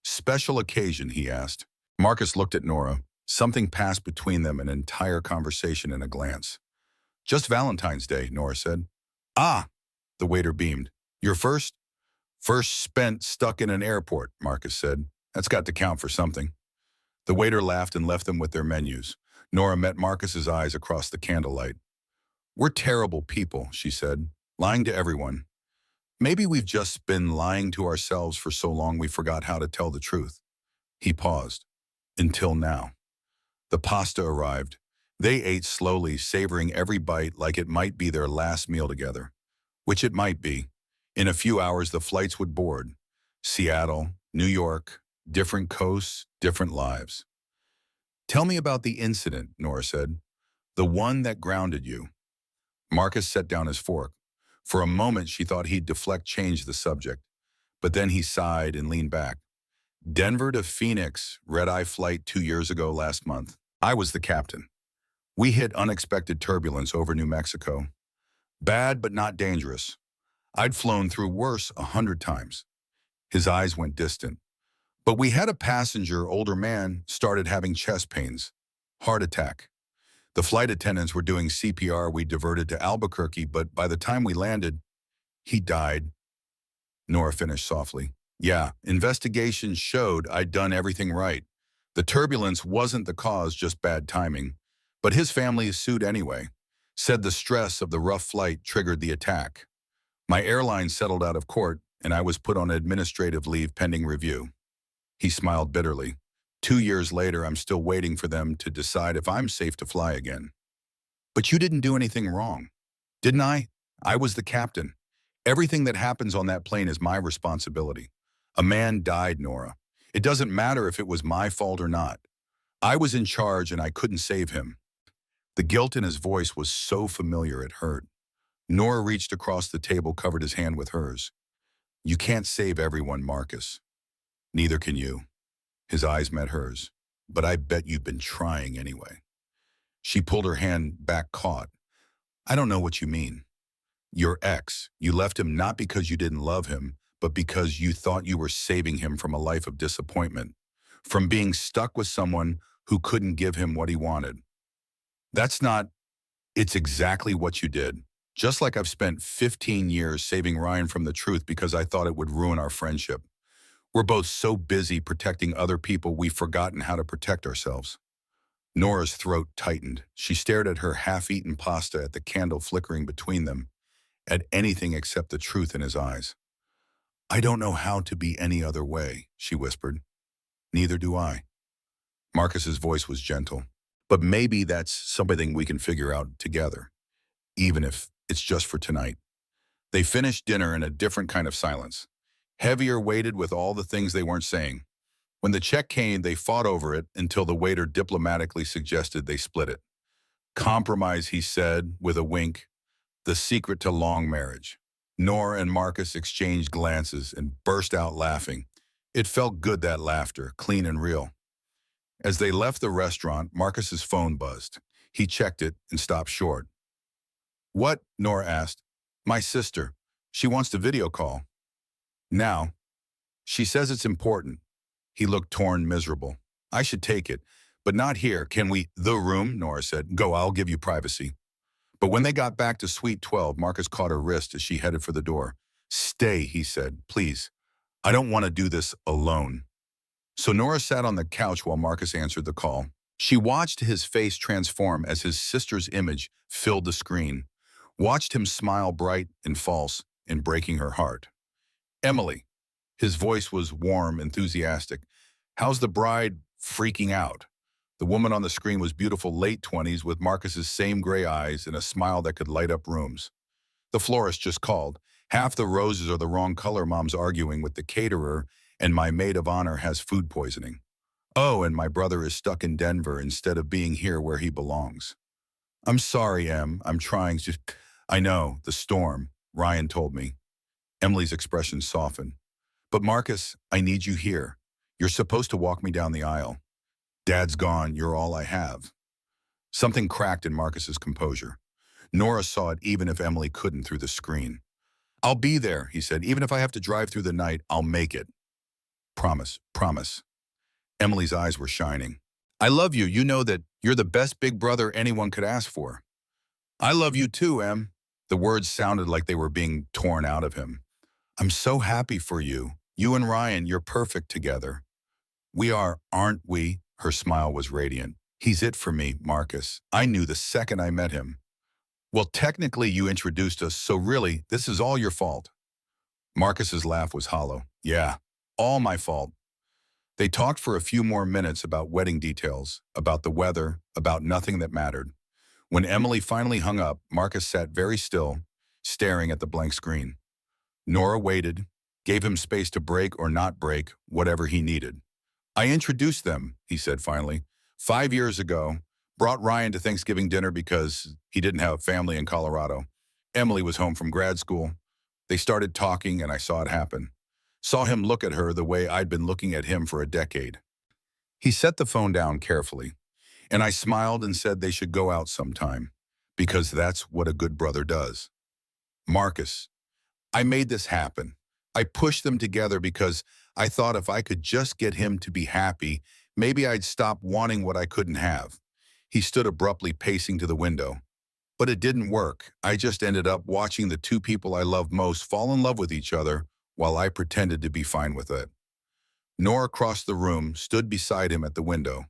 A: Special occasion, he asked. Marcus looked at Nora. Something passed between them, an entire conversation in a glance. Just Valentine's Day, Nora said. Ah, the waiter beamed. Your first? First spent stuck in an airport, Marcus said. That's got to count for something. The waiter laughed and left them with their menus. Nora met Marcus's eyes across the candlelight. We're terrible people, she said, lying to everyone. Maybe we've just been lying to ourselves for so long we forgot how to tell the truth. He paused. Until now. The pasta arrived. They ate slowly, savoring every bite like it might be their last meal together. Which it might be. In a few hours, the flights would board. Seattle, New York, different coasts, different lives. Tell me about the incident, Nora said. The one that grounded you. Marcus set down his fork. For a moment, she thought he'd change the subject. But then he sighed and leaned back. Denver to Phoenix, red-eye flight 2 years ago last month. I was the captain. We hit unexpected turbulence over New Mexico. Bad but not dangerous. I'd flown through worse 100 times. His eyes went distant. But we had a passenger, older man, started having chest pains. Heart attack. The flight attendants were doing CPR. We diverted to Albuquerque, but by the time we landed, he died. Nora finished softly. Yeah, investigations showed I'd done everything right. The turbulence wasn't the cause, just bad timing. But his family sued anyway. Said the stress of the rough flight triggered the attack. My airline settled out of court, and I was put on administrative leave pending review. He smiled bitterly. 2 years later, I'm still waiting for them to decide if I'm safe to fly again. But you didn't do anything wrong. Didn't I? I was the captain. Everything that happens on that plane is my responsibility. A man died, Nora. It doesn't matter if it was my fault or not. I was in charge and I couldn't save him. The guilt in his voice was so familiar it hurt. Nora reached across the table, covered his hand with hers. You can't save everyone, Marcus. Neither can you. His eyes met hers. But I bet you've been trying anyway. She pulled her hand back, caught. I don't know what you mean. Your ex, you left him not because you didn't love him, but because you thought you were saving him from a life of disappointment, from being stuck with someone who couldn't give him what he wanted. That's not, it's exactly what you did. Just like I've spent 15 years saving Ryan from the truth because I thought it would ruin our friendship. We're both so busy protecting other people we've forgotten how to protect ourselves. Nora's throat tightened. She stared at her half-eaten pasta, at the candle flickering between them, at anything except the truth in his eyes. I don't know how to be any other way, she whispered. Neither do I. Marcus's voice was gentle. But maybe that's something we can figure out together, even if it's just for tonight. They finished dinner in a different kind of silence, heavier weighted with all the things they weren't saying. When the check came, they fought over it until the waiter diplomatically suggested they split it. Compromise, he said, with a wink, the secret to long marriage. Nora and Marcus exchanged glances and burst out laughing. It felt good, that laughter, clean and real. As they left the restaurant, Marcus's phone buzzed. He checked it and stopped short. What? Nora asked. My sister. She wants to video call. Now. She says it's important. He looked torn, miserable. I should take it, but not here. Can we? The room, Nora said. Go, I'll give you privacy. But when they got back to Suite 12, Marcus caught her wrist as she headed for the door. Stay, he said, please. I don't want to do this alone. So Nora sat on the couch while Marcus answered the call. She watched his face transform as his sister's image filled the screen, watched him smile bright and false and breaking her heart. Emily. His voice was warm, enthusiastic. How's the bride? Freaking out. The woman on the screen was beautiful, late 20s, with Marcus's same gray eyes and a smile that could light up rooms. The florist just called. Half the roses are the wrong color, Mom's arguing with the caterer, and my maid of honor has food poisoning. Oh, and my brother is stuck in Denver instead of being here where he belongs. I'm sorry, Em. I'm trying to... I know, the storm, Ryan told me. Emily's expression softened. But Marcus, I need you here. You're supposed to walk me down the aisle. Dad's gone, you're all I have. Something cracked in Marcus's composure. Nora saw it even if Emily couldn't through the screen. I'll be there, he said. Even if I have to drive through the night, I'll make it. Promise, promise. Emily's eyes were shining. I love you. You know that you're the best big brother anyone could ask for. I love you too, Em. The words sounded like they were being torn out of him. I'm so happy for you. You and Ryan, you're perfect together. We are, aren't we? Her smile was radiant. He's it for me, Marcus. I knew the second I met him. Well, technically you introduced us, so really, this is all your fault. Marcus's laugh was hollow. Yeah, all my fault. They talked for a few more minutes about wedding details, about the weather, about nothing that mattered. When Emily finally hung up, Marcus sat very still, staring at the blank screen. Nora waited, gave him space to break or not break, whatever he needed. I introduced them, he said finally, 5 years ago, brought Ryan to Thanksgiving dinner because he didn't have family in Colorado. Emily was home from grad school. They started talking and I saw it happen. Saw him look at her the way I'd been looking at him for a decade. He set the phone down carefully, and I smiled and said they should go out sometime, because that's what a good brother does. Marcus, I made this happen. I pushed them together because I thought if I could just get him to be happy, maybe I'd stop wanting what I couldn't have. He stood abruptly, pacing to the window. But it didn't work. I just ended up watching the two people I love most fall in love with each other, while I pretended to be fine with it. Nora crossed the room, stood beside him at the window.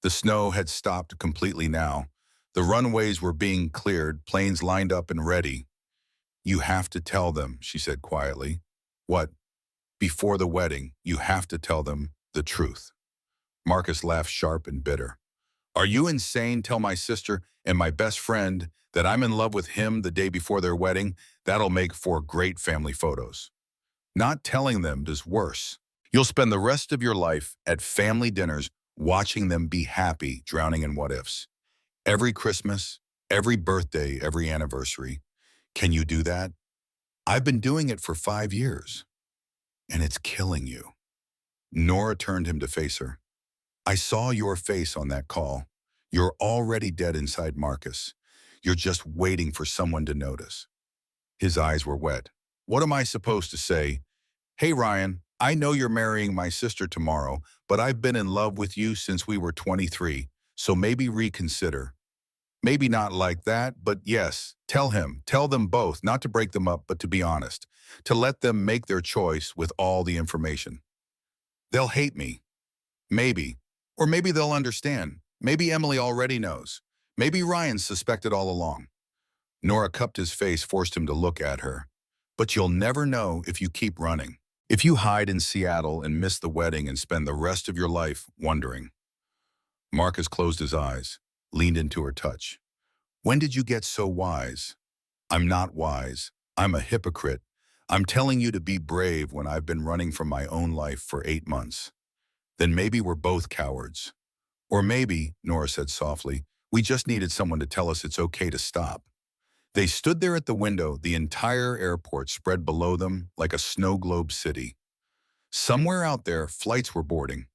A: The snow had stopped completely now. The runways were being cleared, planes lined up and ready. "You have to tell them," she said quietly. "What?" "Before the wedding, you have to tell them the truth." Marcus laughed sharp and bitter. "Are you insane? Tell my sister and my best friend that I'm in love with him the day before their wedding? That'll make for great family photos." "Not telling them is worse. You'll spend the rest of your life at family dinners watching them be happy, drowning in what-ifs. Every Christmas, every birthday, every anniversary. Can you do that? I've been doing it for 5 years, and it's killing you." Nora turned him to face her. "I saw your face on that call. You're already dead inside Marcus. You're just waiting for someone to notice." His eyes were wet. "What am I supposed to say? Hey, Ryan, I know you're marrying my sister tomorrow, but I've been in love with you since we were 23, so maybe reconsider." "Maybe not like that, but yes, tell him, tell them both, not to break them up, but to be honest, to let them make their choice with all the information." "They'll hate me." "Maybe. Or maybe they'll understand. Maybe Emily already knows. Maybe Ryan suspected all along." Nora cupped his face, forced him to look at her. "But you'll never know if you keep running. If you hide in Seattle and miss the wedding and spend the rest of your life wondering." Marcus closed his eyes, leaned into her touch. "When did you get so wise?" "I'm not wise. I'm a hypocrite. I'm telling you to be brave when I've been running from my own life for 8 months. Then maybe we're both cowards. Or maybe," Nora said softly, "we just needed someone to tell us it's okay to stop." They stood there at the window, the entire airport spread below them like a snow globe city. Somewhere out there, flights were boarding.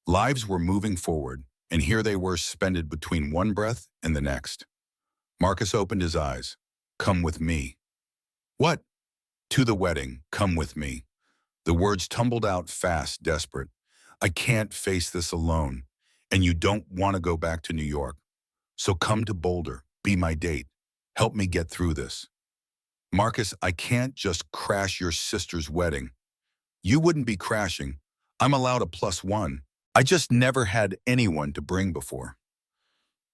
A: Lives were moving forward, and here they were suspended between one breath and the next. Marcus opened his eyes. "Come with me." "What?" "To the wedding. Come with me." The words tumbled out fast, desperate. "I can't face this alone, and you don't want to go back to New York. So come to Boulder. Be my date. Help me get through this." "Marcus, I can't just crash your sister's wedding." "You wouldn't be crashing. I'm allowed a +1. I just never had anyone to bring before."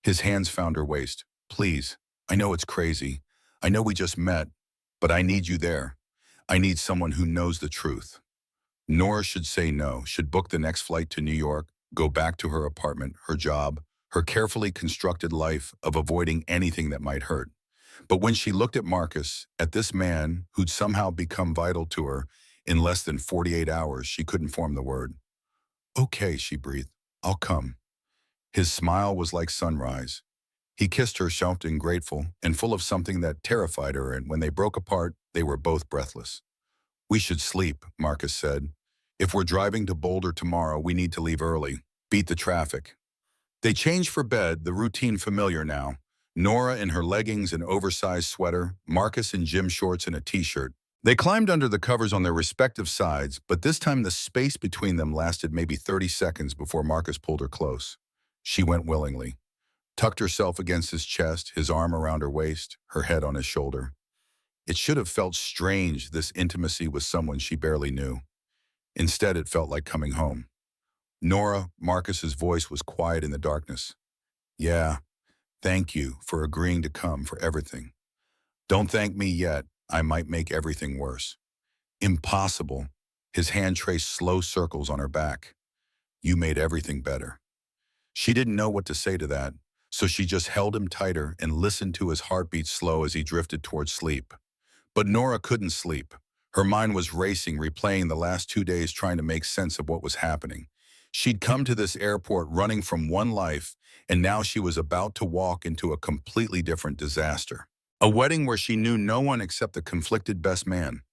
A: His hands found her waist. "Please, I know it's crazy. I know we just met, but I need you there. I need someone who knows the truth." Nora should say no, should book the next flight to New York, go back to her apartment, her job, her carefully constructed life of avoiding anything that might hurt. But when she looked at Marcus, at this man who'd somehow become vital to her, in less than 48 hours, she couldn't form the word. "Okay," she breathed. "I'll come." His smile was like sunrise. He kissed her, soft and grateful, and full of something that terrified her, and when they broke apart, they were both breathless. "We should sleep," Marcus said. "If we're driving to Boulder tomorrow, we need to leave early. Beat the traffic." They changed for bed, the routine familiar now. Nora in her leggings and oversized sweater, Marcus in gym shorts and a t-shirt. They climbed under the covers on their respective sides, but this time the space between them lasted maybe 30 seconds before Marcus pulled her close. She went willingly, tucked herself against his chest, his arm around her waist, her head on his shoulder. It should have felt strange, this intimacy with someone she barely knew. Instead, it felt like coming home. "Nora," Marcus's voice was quiet in the darkness. "Yeah, thank you for agreeing to come, for everything. Don't thank me yet. I might make everything worse." "Impossible." His hand traced slow circles on her back. "You made everything better." She didn't know what to say to that, so she just held him tighter and listened to his heartbeat slow as he drifted towards sleep. But Nora couldn't sleep. Her mind was racing, replaying the last 2 days, trying to make sense of what was happening. She'd come to this airport running from one life, and now she was about to walk into a completely different disaster. A wedding where she knew no one except the conflicted best man.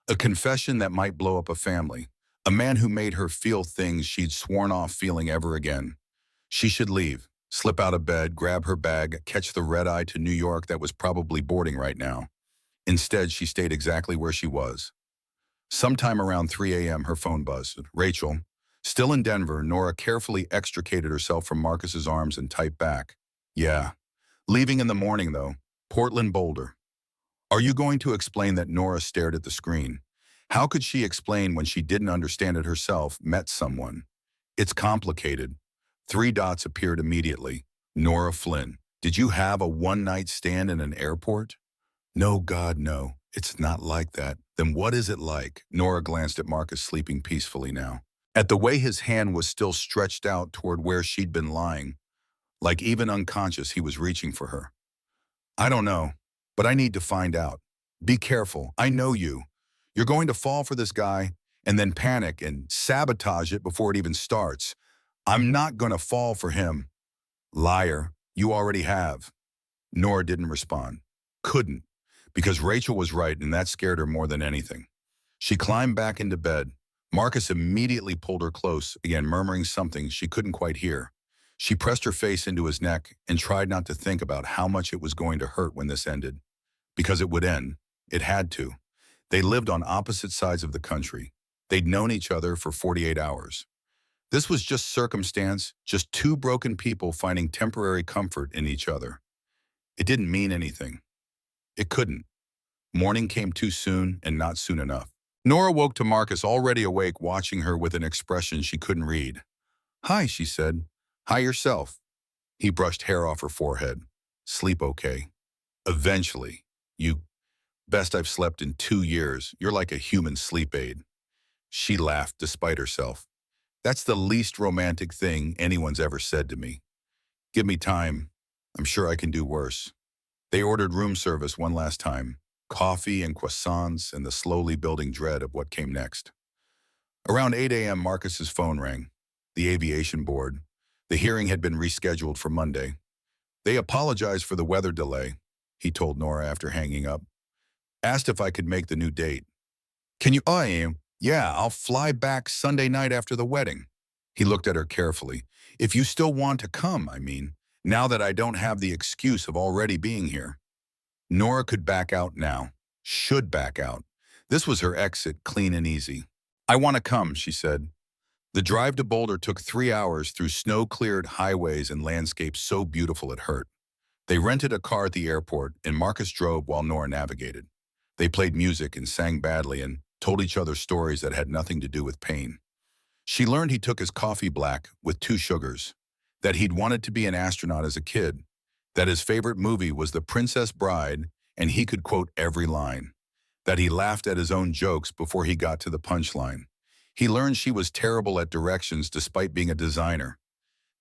A: A confession that might blow up a family. A man who made her feel things she'd sworn off feeling ever again. She should leave, slip out of bed, grab her bag, catch the red-eye to New York that was probably boarding right now. Instead, she stayed exactly where she was. Sometime around 3 a.m., her phone buzzed. "Rachel." Still in Denver, Nora carefully extricated herself from Marcus's arms and typed back. "Yeah. Leaving in the morning, though. Portland, Boulder." "Are you going to explain that?" Nora stared at the screen. How could she explain when she didn't understand it herself, met someone? It's complicated. Three dots appeared immediately. Nora Flynn. Did you have a one-night stand in an airport? No, God, no. It's not like that. Then what is it like? Nora glanced at Marcus sleeping peacefully now. At the way his hand was still stretched out toward where she'd been lying, like even unconscious he was reaching for her. I don't know, but I need to find out. Be careful. I know you. You're going to fall for this guy and then panic and sabotage it before it even starts. I'm not going to fall for him. Liar. You already have. Nora didn't respond. Couldn't. Because Rachel was right, and that scared her more than anything. She climbed back into bed. Marcus immediately pulled her close, again murmuring something she couldn't quite hear. She pressed her face into his neck and tried not to think about how much it was going to hurt when this ended. Because it would end. It had to. They lived on opposite sides of the country. They'd known each other for 48 hours. This was just circumstance, just two broken people finding temporary comfort in each other. It didn't mean anything. It couldn't. Morning came too soon and not soon enough. Nora woke to Marcus already awake, watching her with an expression she couldn't read. Hi, she said. Hi yourself. He brushed hair off her forehead. Sleep okay? Eventually. You. Best I've slept in 2 years. You're like a human sleep aid. She laughed despite herself. That's the least romantic thing anyone's ever said to me. Give me time. I'm sure I can do worse. They ordered room service one last time. Coffee and croissants and the slowly building dread of what came next. Around 8 a.m., Marcus's phone rang. The aviation board. The hearing had been rescheduled for Monday. They apologized for the weather delay, he told Nora after hanging up. Asked if I could make the new date. Can you? I am. Yeah, I'll fly back Sunday night after the wedding. He looked at her carefully. If you still want to come, I mean, now that I don't have the excuse of already being here. Nora could back out now. Should back out. This was her exit, clean and easy. I want to come, she said. The drive to Boulder took 3 hours through snow-cleared highways and landscapes so beautiful it hurt. They rented a car at the airport, and Marcus drove while Nora navigated. They played music and sang badly and told each other stories that had nothing to do with pain. She learned he took his coffee black with 2 sugars, that he'd wanted to be an astronaut as a kid, that his favorite movie was The Princess Bride and he could quote every line, that he laughed at his own jokes before he got to the punchline. He learned she was terrible at directions despite being a designer,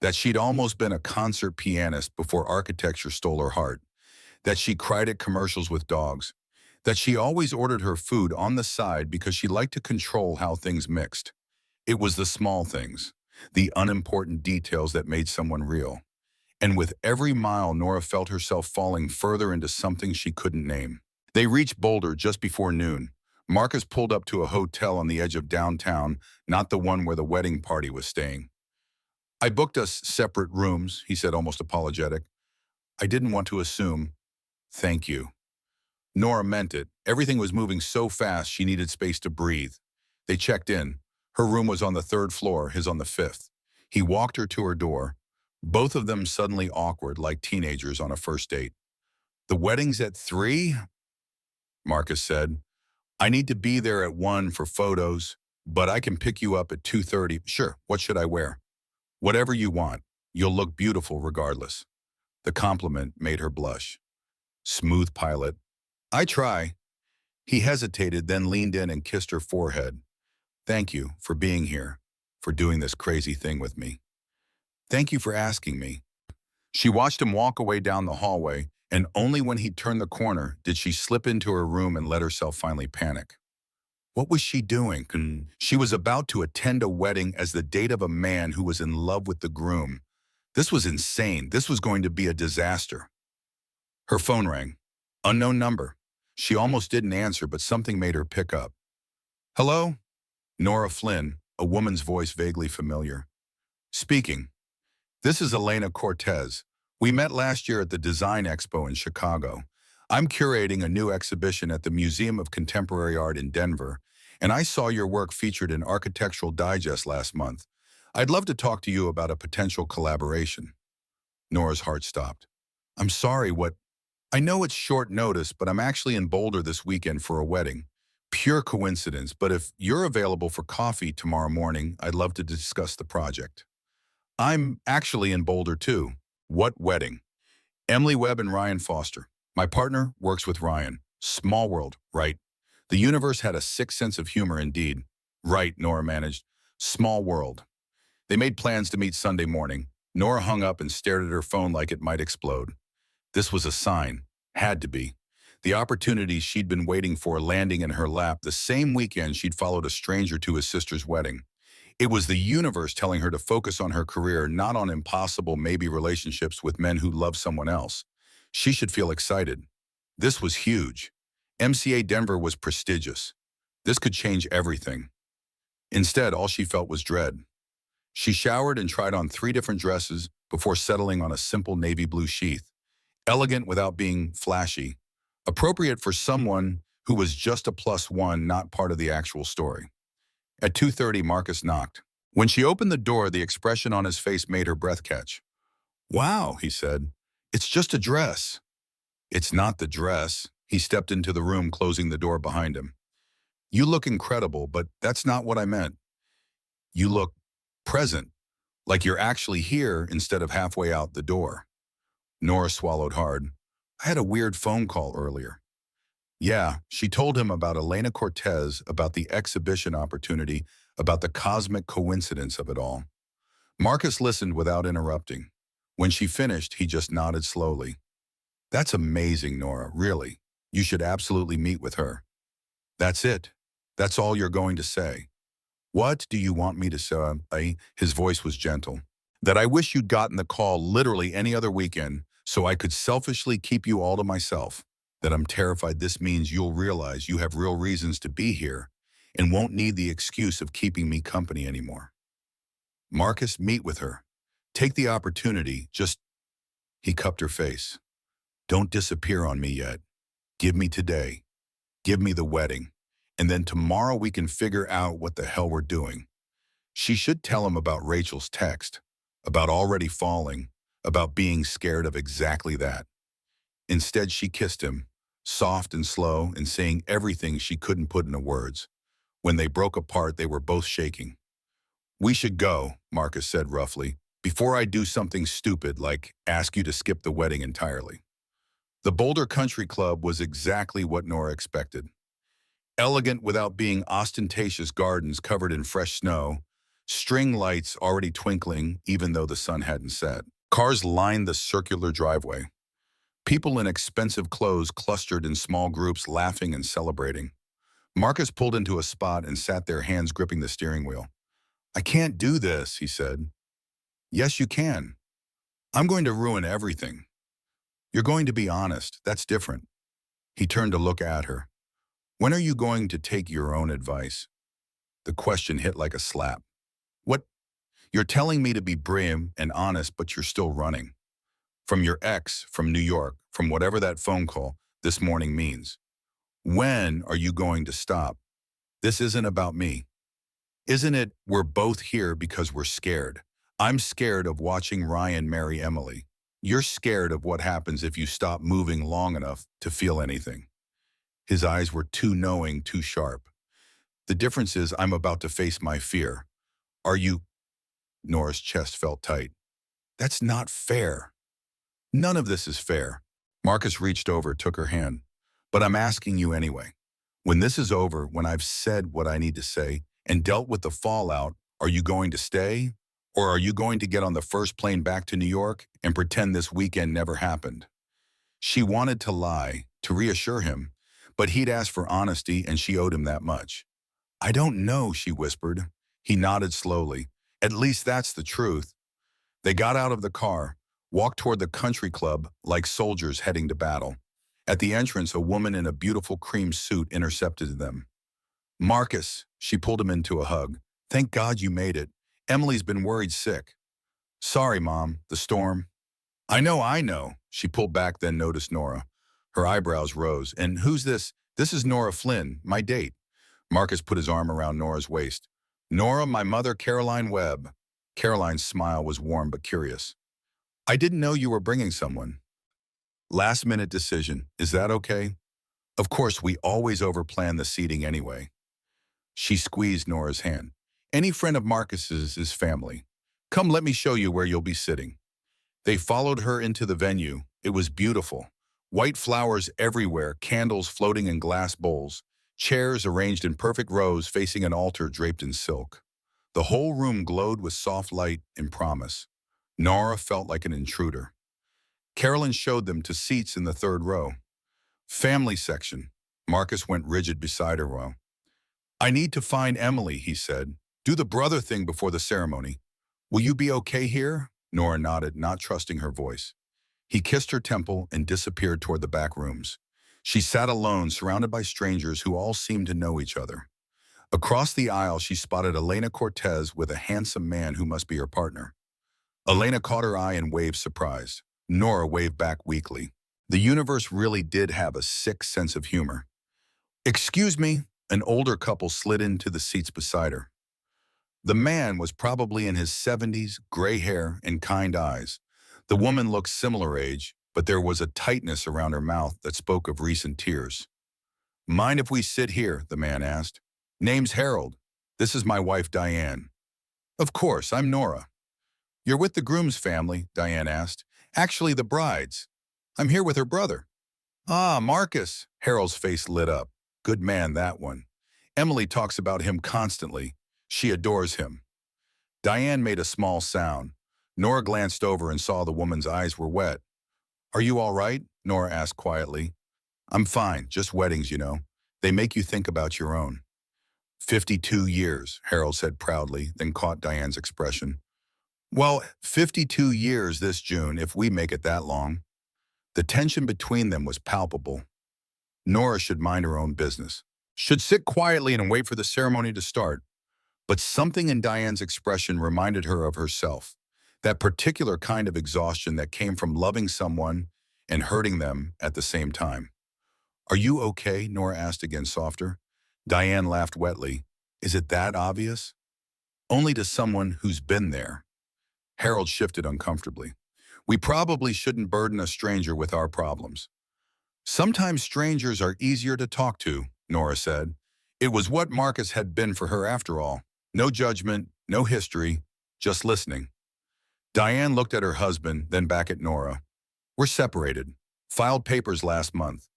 A: that she'd almost been a concert pianist before architecture stole her heart, that she cried at commercials with dogs, that she always ordered her food on the side because she liked to control how things mixed. It was the small things, the unimportant details that made someone real. And with every mile, Nora felt herself falling further into something she couldn't name. They reached Boulder just before noon. Marcus pulled up to a hotel on the edge of downtown, not the one where the wedding party was staying. I booked us separate rooms, he said, almost apologetic. I didn't want to assume. Thank you. Nora meant it. Everything was moving so fast she needed space to breathe. They checked in. Her room was on the 3rd floor, his on the 5th. He walked her to her door, both of them suddenly awkward like teenagers on a first date. The wedding's at 3? Marcus said. I need to be there at 1 for photos, but I can pick you up at 2:30. Sure, what should I wear? Whatever you want. You'll look beautiful regardless. The compliment made her blush. Smooth pilot. I try. He hesitated, then leaned in and kissed her forehead. Thank you for being here, for doing this crazy thing with me. Thank you for asking me. She watched him walk away down the hallway, and only when he turned the corner did she slip into her room and let herself finally panic. What was she doing? She was about to attend a wedding as the date of a man who was in love with the groom. This was insane. This was going to be a disaster. Her phone rang. Unknown number. She almost didn't answer, but something made her pick up. Hello? Nora Flynn, a woman's voice vaguely familiar. Speaking. This is Elena Cortez. We met last year at the Design Expo in Chicago. I'm curating a new exhibition at the Museum of Contemporary Art in Denver, and I saw your work featured in Architectural Digest last month. I'd love to talk to you about a potential collaboration. Nora's heart stopped. I'm sorry, what? I know it's short notice, but I'm actually in Boulder this weekend for a wedding. Pure coincidence, but if you're available for coffee tomorrow morning, I'd love to discuss the project. I'm actually in Boulder too. What wedding? Emily Webb and Ryan Foster. My partner works with Ryan. Small world, right? The universe had a sixth sense of humor indeed. Right, Nora managed. Small world. They made plans to meet Sunday morning. Nora hung up and stared at her phone like it might explode. This was a sign. Had to be. The opportunity she'd been waiting for landing in her lap the same weekend she'd followed a stranger to his sister's wedding. It was the universe telling her to focus on her career, not on impossible maybe relationships with men who love someone else. She should feel excited. This was huge. MCA Denver was prestigious. This could change everything. Instead, all she felt was dread. She showered and tried on 3 different dresses before settling on a simple navy blue sheath. Elegant without being flashy. Appropriate for someone who was just a +1, not part of the actual story. At 2:30, Marcus knocked. When she opened the door, the expression on his face made her breath catch. "Wow," he said. "It's just a dress." "It's not the dress." He stepped into the room, closing the door behind him. "You look incredible, but that's not what I meant. You look present, like you're actually here instead of halfway out the door." Nora swallowed hard. "I had a weird phone call earlier." Yeah, she told him about Elena Cortez, about the exhibition opportunity, about the cosmic coincidence of it all. Marcus listened without interrupting. When she finished, he just nodded slowly. "That's amazing, Nora, really. You should absolutely meet with her." "That's it. That's all you're going to say." "What do you want me to say?" His voice was gentle. "That I wish you'd gotten the call literally any other weekend so I could selfishly keep you all to myself. That I'm terrified this means you'll realize you have real reasons to be here and won't need the excuse of keeping me company anymore." "Marcus, meet with her. Take the opportunity, just—" He cupped her face. "Don't disappear on me yet. Give me today. Give me the wedding. And then tomorrow we can figure out what the hell we're doing." She should tell him about Rachel's text, about already falling, about being scared of exactly that. Instead, she kissed him, soft and slow and saying everything she couldn't put into words. When they broke apart, they were both shaking. "We should go," Marcus said roughly, "before I do something stupid like ask you to skip the wedding entirely." The Boulder Country Club was exactly what Nora expected. Elegant without being ostentatious gardens covered in fresh snow, string lights already twinkling even though the sun hadn't set. Cars lined the circular driveway. People in expensive clothes clustered in small groups laughing and celebrating. Marcus pulled into a spot and sat there, hands gripping the steering wheel. "I can't do this," he said. "Yes, you can. I'm going to ruin everything. You're going to be honest. That's different." He turned to look at her. "When are you going to take your own advice?" The question hit like a slap. "What? You're telling me to be brave and honest, but you're still running. From your ex, from New York, from whatever that phone call this morning means. When are you going to stop? This isn't about me. Isn't it? We're both here because we're scared. I'm scared of watching Ryan marry Emily. You're scared of what happens if you stop moving long enough to feel anything." His eyes were too knowing, too sharp. "The difference is I'm about to face my fear. Are you—" Nora's chest felt tight. "That's not fair." "None of this is fair." Marcus reached over, took her hand. "But I'm asking you anyway. When this is over, when I've said what I need to say and dealt with the fallout, are you going to stay? Or are you going to get on the first plane back to New York and pretend this weekend never happened?" She wanted to lie, to reassure him, but he'd asked for honesty and she owed him that much. "I don't know," she whispered. He nodded slowly. "At least that's the truth." They got out of the car, walked toward the country club like soldiers heading to battle. At the entrance, a woman in a beautiful cream suit intercepted them. "Marcus," she pulled him into a hug. "Thank God you made it. Emily's been worried sick." "Sorry, Mom, the storm." I know." She pulled back, then noticed Nora. Her eyebrows rose. "And who's this?" "This is Nora Flynn, my date." Marcus put his arm around Nora's waist. "Nora, my mother, Caroline Webb." Caroline's smile was warm but curious. "I didn't know you were bringing someone." "Last-minute decision. Is that okay?" Of course, we always overplan the seating anyway. She squeezed Nora's hand. Any friend of Marcus's is family. Come, let me show you where you'll be sitting. They followed her into the venue. It was beautiful. White flowers everywhere, candles floating in glass bowls, chairs arranged in perfect rows facing an altar draped in silk. The whole room glowed with soft light and promise. Nora felt like an intruder. Carolyn showed them to seats in the third row. Family section. Marcus went rigid beside her row. I need to find Emily, he said. Do the brother thing before the ceremony. Will you be okay here? Nora nodded, not trusting her voice. He kissed her temple and disappeared toward the back rooms. She sat alone, surrounded by strangers who all seemed to know each other. Across the aisle, she spotted Elena Cortez with a handsome man who must be her partner. Elena caught her eye and waved surprised. Nora waved back weakly. The universe really did have a sick sense of humor. Excuse me, an older couple slid into the seats beside her. The man was probably in his 70s, gray hair and kind eyes. The woman looked similar age, but there was a tightness around her mouth that spoke of recent tears. Mind if we sit here? The man asked. Name's Harold. This is my wife, Diane. Of course, I'm Nora. You're with the groom's family? Diane asked. Actually, the bride's. I'm here with her brother. Ah, Marcus. Harold's face lit up. Good man, that one. Emily talks about him constantly. She adores him. Diane made a small sound. Nora glanced over and saw the woman's eyes were wet. Are you all right? Nora asked quietly. I'm fine, just weddings, you know. They make you think about your own. 52 years, Harold said proudly, then caught Diane's expression. Well, 52 years this June, if we make it that long. The tension between them was palpable. Nora should mind her own business, should sit quietly and wait for the ceremony to start. But something in Diane's expression reminded her of herself, that particular kind of exhaustion that came from loving someone and hurting them at the same time. Are you okay? Nora asked again softer. Diane laughed wetly. Is it that obvious? Only to someone who's been there. Harold shifted uncomfortably. We probably shouldn't burden a stranger with our problems. Sometimes strangers are easier to talk to, Nora said. It was what Marcus had been for her after all. No judgment, no history, just listening. Diane looked at her husband, then back at Nora. We're separated. Filed papers last month.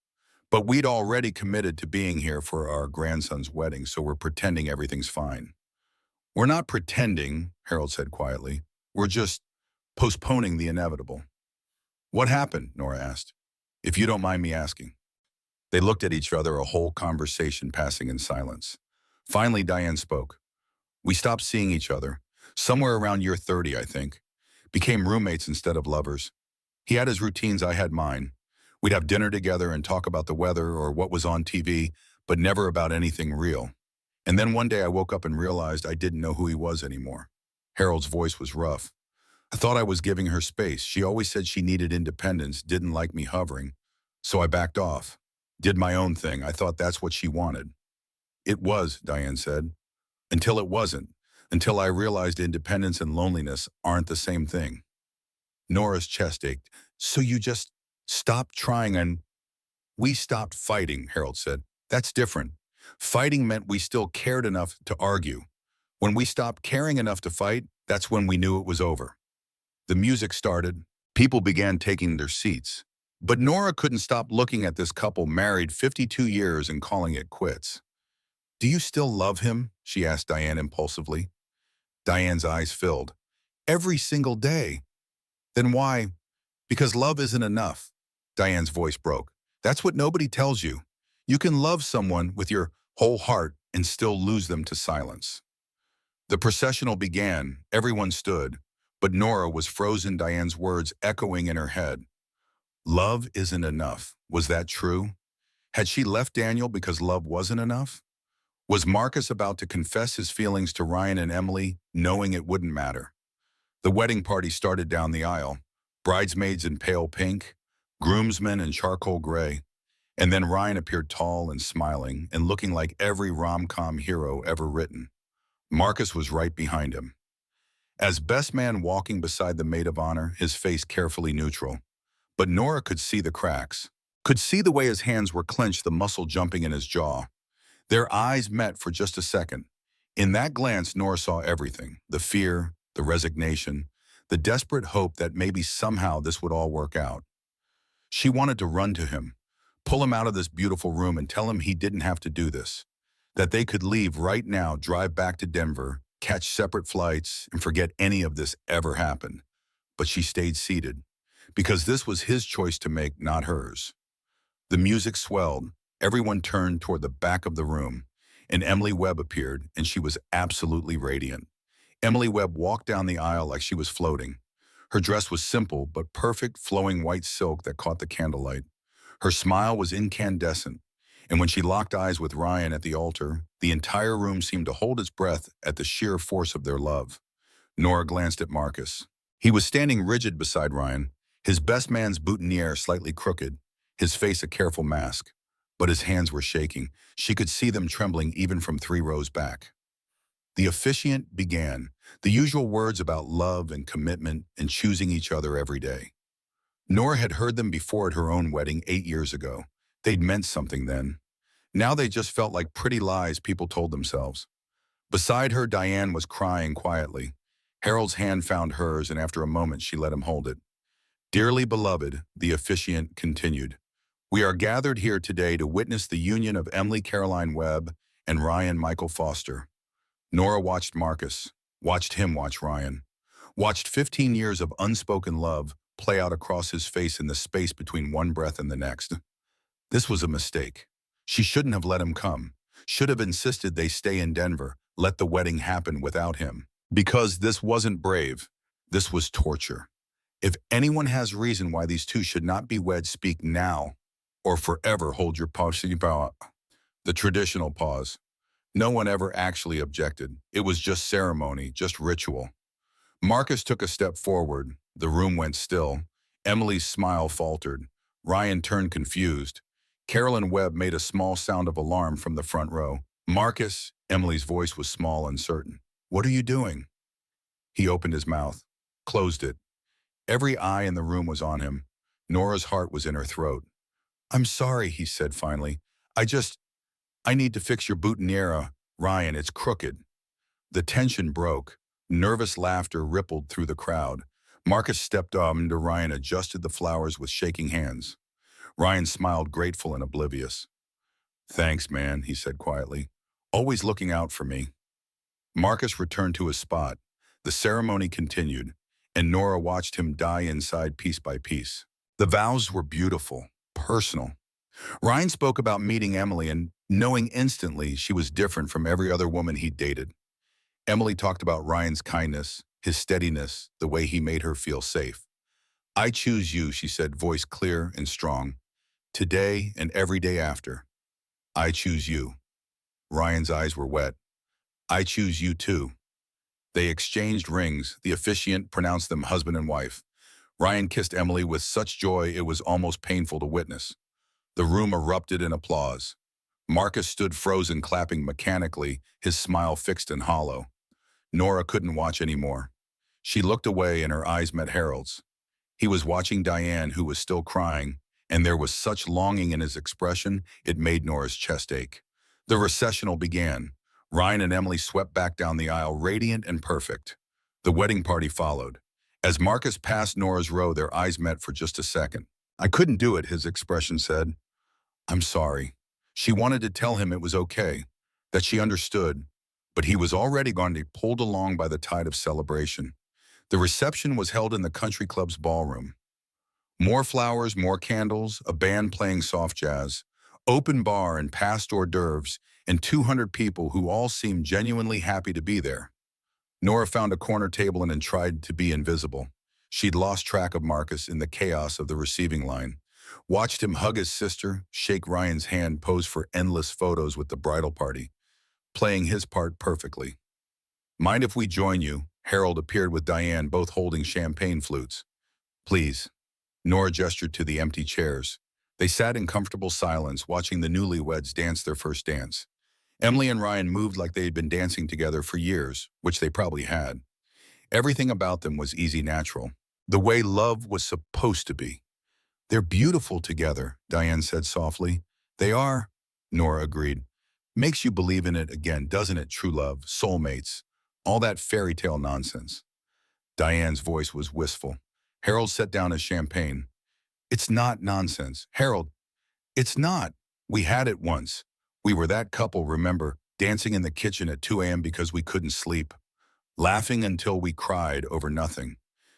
A: But we'd already committed to being here for our grandson's wedding, so we're pretending everything's fine. We're not pretending, Harold said quietly. We're just postponing the inevitable. What happened? Nora asked. If you don't mind me asking. They looked at each other, a whole conversation passing in silence. Finally, Diane spoke. We stopped seeing each other, somewhere around year 30, I think. Became roommates instead of lovers. He had his routines, I had mine. We'd have dinner together and talk about the weather or what was on TV, but never about anything real. And then one day I woke up and realized I didn't know who he was anymore. Harold's voice was rough. I thought I was giving her space. She always said she needed independence, didn't like me hovering. So I backed off. Did my own thing. I thought that's what she wanted. It was, Diane said. Until it wasn't. Until I realized independence and loneliness aren't the same thing. Nora's chest ached. So you just stopped trying and... We stopped fighting, Harold said. That's different. Fighting meant we still cared enough to argue. When we stopped caring enough to fight, that's when we knew it was over. The music started. People began taking their seats. But Nora couldn't stop looking at this couple married 52 years and calling it quits. Do you still love him? She asked Diane impulsively. Diane's eyes filled. Every single day. Then why? Because love isn't enough. Diane's voice broke. That's what nobody tells you. You can love someone with your whole heart and still lose them to silence. The processional began. Everyone stood. But Nora was frozen, Diane's words echoing in her head. Love isn't enough. Was that true? Had she left Daniel because love wasn't enough? Was Marcus about to confess his feelings to Ryan and Emily, knowing it wouldn't matter? The wedding party started down the aisle. Bridesmaids in pale pink, groomsmen in charcoal gray. And then Ryan appeared tall and smiling and looking like every rom-com hero ever written. Marcus was right behind him. As best man walking beside the maid of honor, his face carefully neutral. But Nora could see the cracks. Could see the way his hands were clenched, the muscle jumping in his jaw. Their eyes met for just a second. In that glance, Nora saw everything: the fear, the resignation, the desperate hope that maybe somehow this would all work out. She wanted to run to him, pull him out of this beautiful room and tell him he didn't have to do this, that they could leave right now, drive back to Denver, catch separate flights, and forget any of this ever happened. But she stayed seated, because this was his choice to make, not hers. The music swelled. Everyone turned toward the back of the room, and Emily Webb appeared, and she was absolutely radiant. Emily Webb walked down the aisle like she was floating. Her dress was simple but perfect, flowing white silk that caught the candlelight. Her smile was incandescent, and when she locked eyes with Ryan at the altar, the entire room seemed to hold its breath at the sheer force of their love. Nora glanced at Marcus. He was standing rigid beside Ryan, his best man's boutonniere slightly crooked, his face a careful mask. But his hands were shaking. She could see them trembling even from 3 rows back. The officiant began, the usual words about love and commitment and choosing each other every day. Nora had heard them before at her own wedding 8 years ago. They'd meant something then. Now they just felt like pretty lies people told themselves. Beside her, Diane was crying quietly. Harold's hand found hers, and after a moment she let him hold it. "Dearly beloved," the officiant continued, "we are gathered here today to witness the union of Emily Caroline Webb and Ryan Michael Foster." Nora watched Marcus, watched him watch Ryan, watched 15 years of unspoken love play out across his face in the space between one breath and the next. This was a mistake. She shouldn't have let him come, should have insisted they stay in Denver, let the wedding happen without him. Because this wasn't brave, this was torture. If anyone has reason why these two should not be wed, speak now, or forever hold your pause. The traditional pause. No one ever actually objected. It was just ceremony, just ritual. Marcus took a step forward. The room went still. Emily's smile faltered. Ryan turned confused. Carolyn Webb made a small sound of alarm from the front row. "Marcus," Emily's voice was small, uncertain. "What are you doing?" He opened his mouth, closed it. Every eye in the room was on him. Nora's heart was in her throat. "I'm sorry," he said finally. I need to fix your boutonniere, Ryan, it's crooked." The tension broke. Nervous laughter rippled through the crowd. Marcus stepped up to Ryan, adjusted the flowers with shaking hands. Ryan smiled, grateful and oblivious. "Thanks, man," he said quietly. "Always looking out for me." Marcus returned to his spot. The ceremony continued, and Nora watched him die inside piece by piece. The vows were beautiful, personal. Ryan spoke about meeting Emily and knowing instantly she was different from every other woman he'd dated. Emily talked about Ryan's kindness, his steadiness, the way he made her feel safe. "I choose you," she said, voice clear and strong. "Today and every day after. I choose you." Ryan's eyes were wet. "I choose you too." They exchanged rings. The officiant pronounced them husband and wife. Ryan kissed Emily with such joy it was almost painful to witness. The room erupted in applause. Marcus stood frozen, clapping mechanically, his smile fixed and hollow. Nora couldn't watch anymore. She looked away and her eyes met Harold's. He was watching Diane, who was still crying, and there was such longing in his expression it made Nora's chest ache. The recessional began. Ryan and Emily swept back down the aisle, radiant and perfect. The wedding party followed. As Marcus passed Nora's row, their eyes met for just a second. "I couldn't do it," his expression said. "I'm sorry." She wanted to tell him it was okay, that she understood, but he was already going to be pulled along by the tide of celebration. The reception was held in the country club's ballroom. More flowers, more candles, a band playing soft jazz, open bar and passed hors d'oeuvres, and 200 people who all seemed genuinely happy to be there. Nora found a corner table and tried to be invisible. She'd lost track of Marcus in the chaos of the receiving line. Watched him hug his sister, shake Ryan's hand, pose for endless photos with the bridal party, playing his part perfectly. "Mind if we join you?" Harold appeared with Diane, both holding champagne flutes. "Please." Nora gestured to the empty chairs. They sat in comfortable silence, watching the newlyweds dance their first dance. Emily and Ryan moved like they had been dancing together for years, which they probably had. Everything about them was easy, natural, the way love was supposed to be. They're beautiful together, Diane said softly. They are, Nora agreed. Makes you believe in it again, doesn't it? True love, soulmates, all that fairy tale nonsense. Diane's voice was wistful. Harold set down his champagne. It's not nonsense. Harold, it's not. We had it once. We were that couple, remember, dancing in the kitchen at 2 a.m. because we couldn't sleep, laughing until we cried over nothing,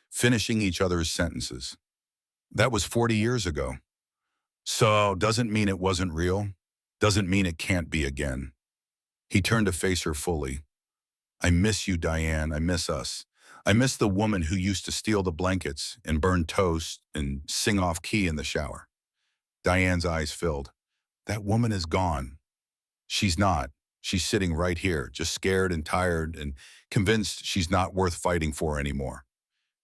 A: finishing each other's sentences. That was 40 years ago. So, doesn't mean it wasn't real. Doesn't mean it can't be again. He turned to face her fully. I miss you, Diane. I miss us. I miss the woman who used to steal the blankets and burn toast and sing off key in the shower. Diane's eyes filled. That woman is gone. She's not. She's sitting right here, just scared and tired and convinced she's not worth fighting for anymore.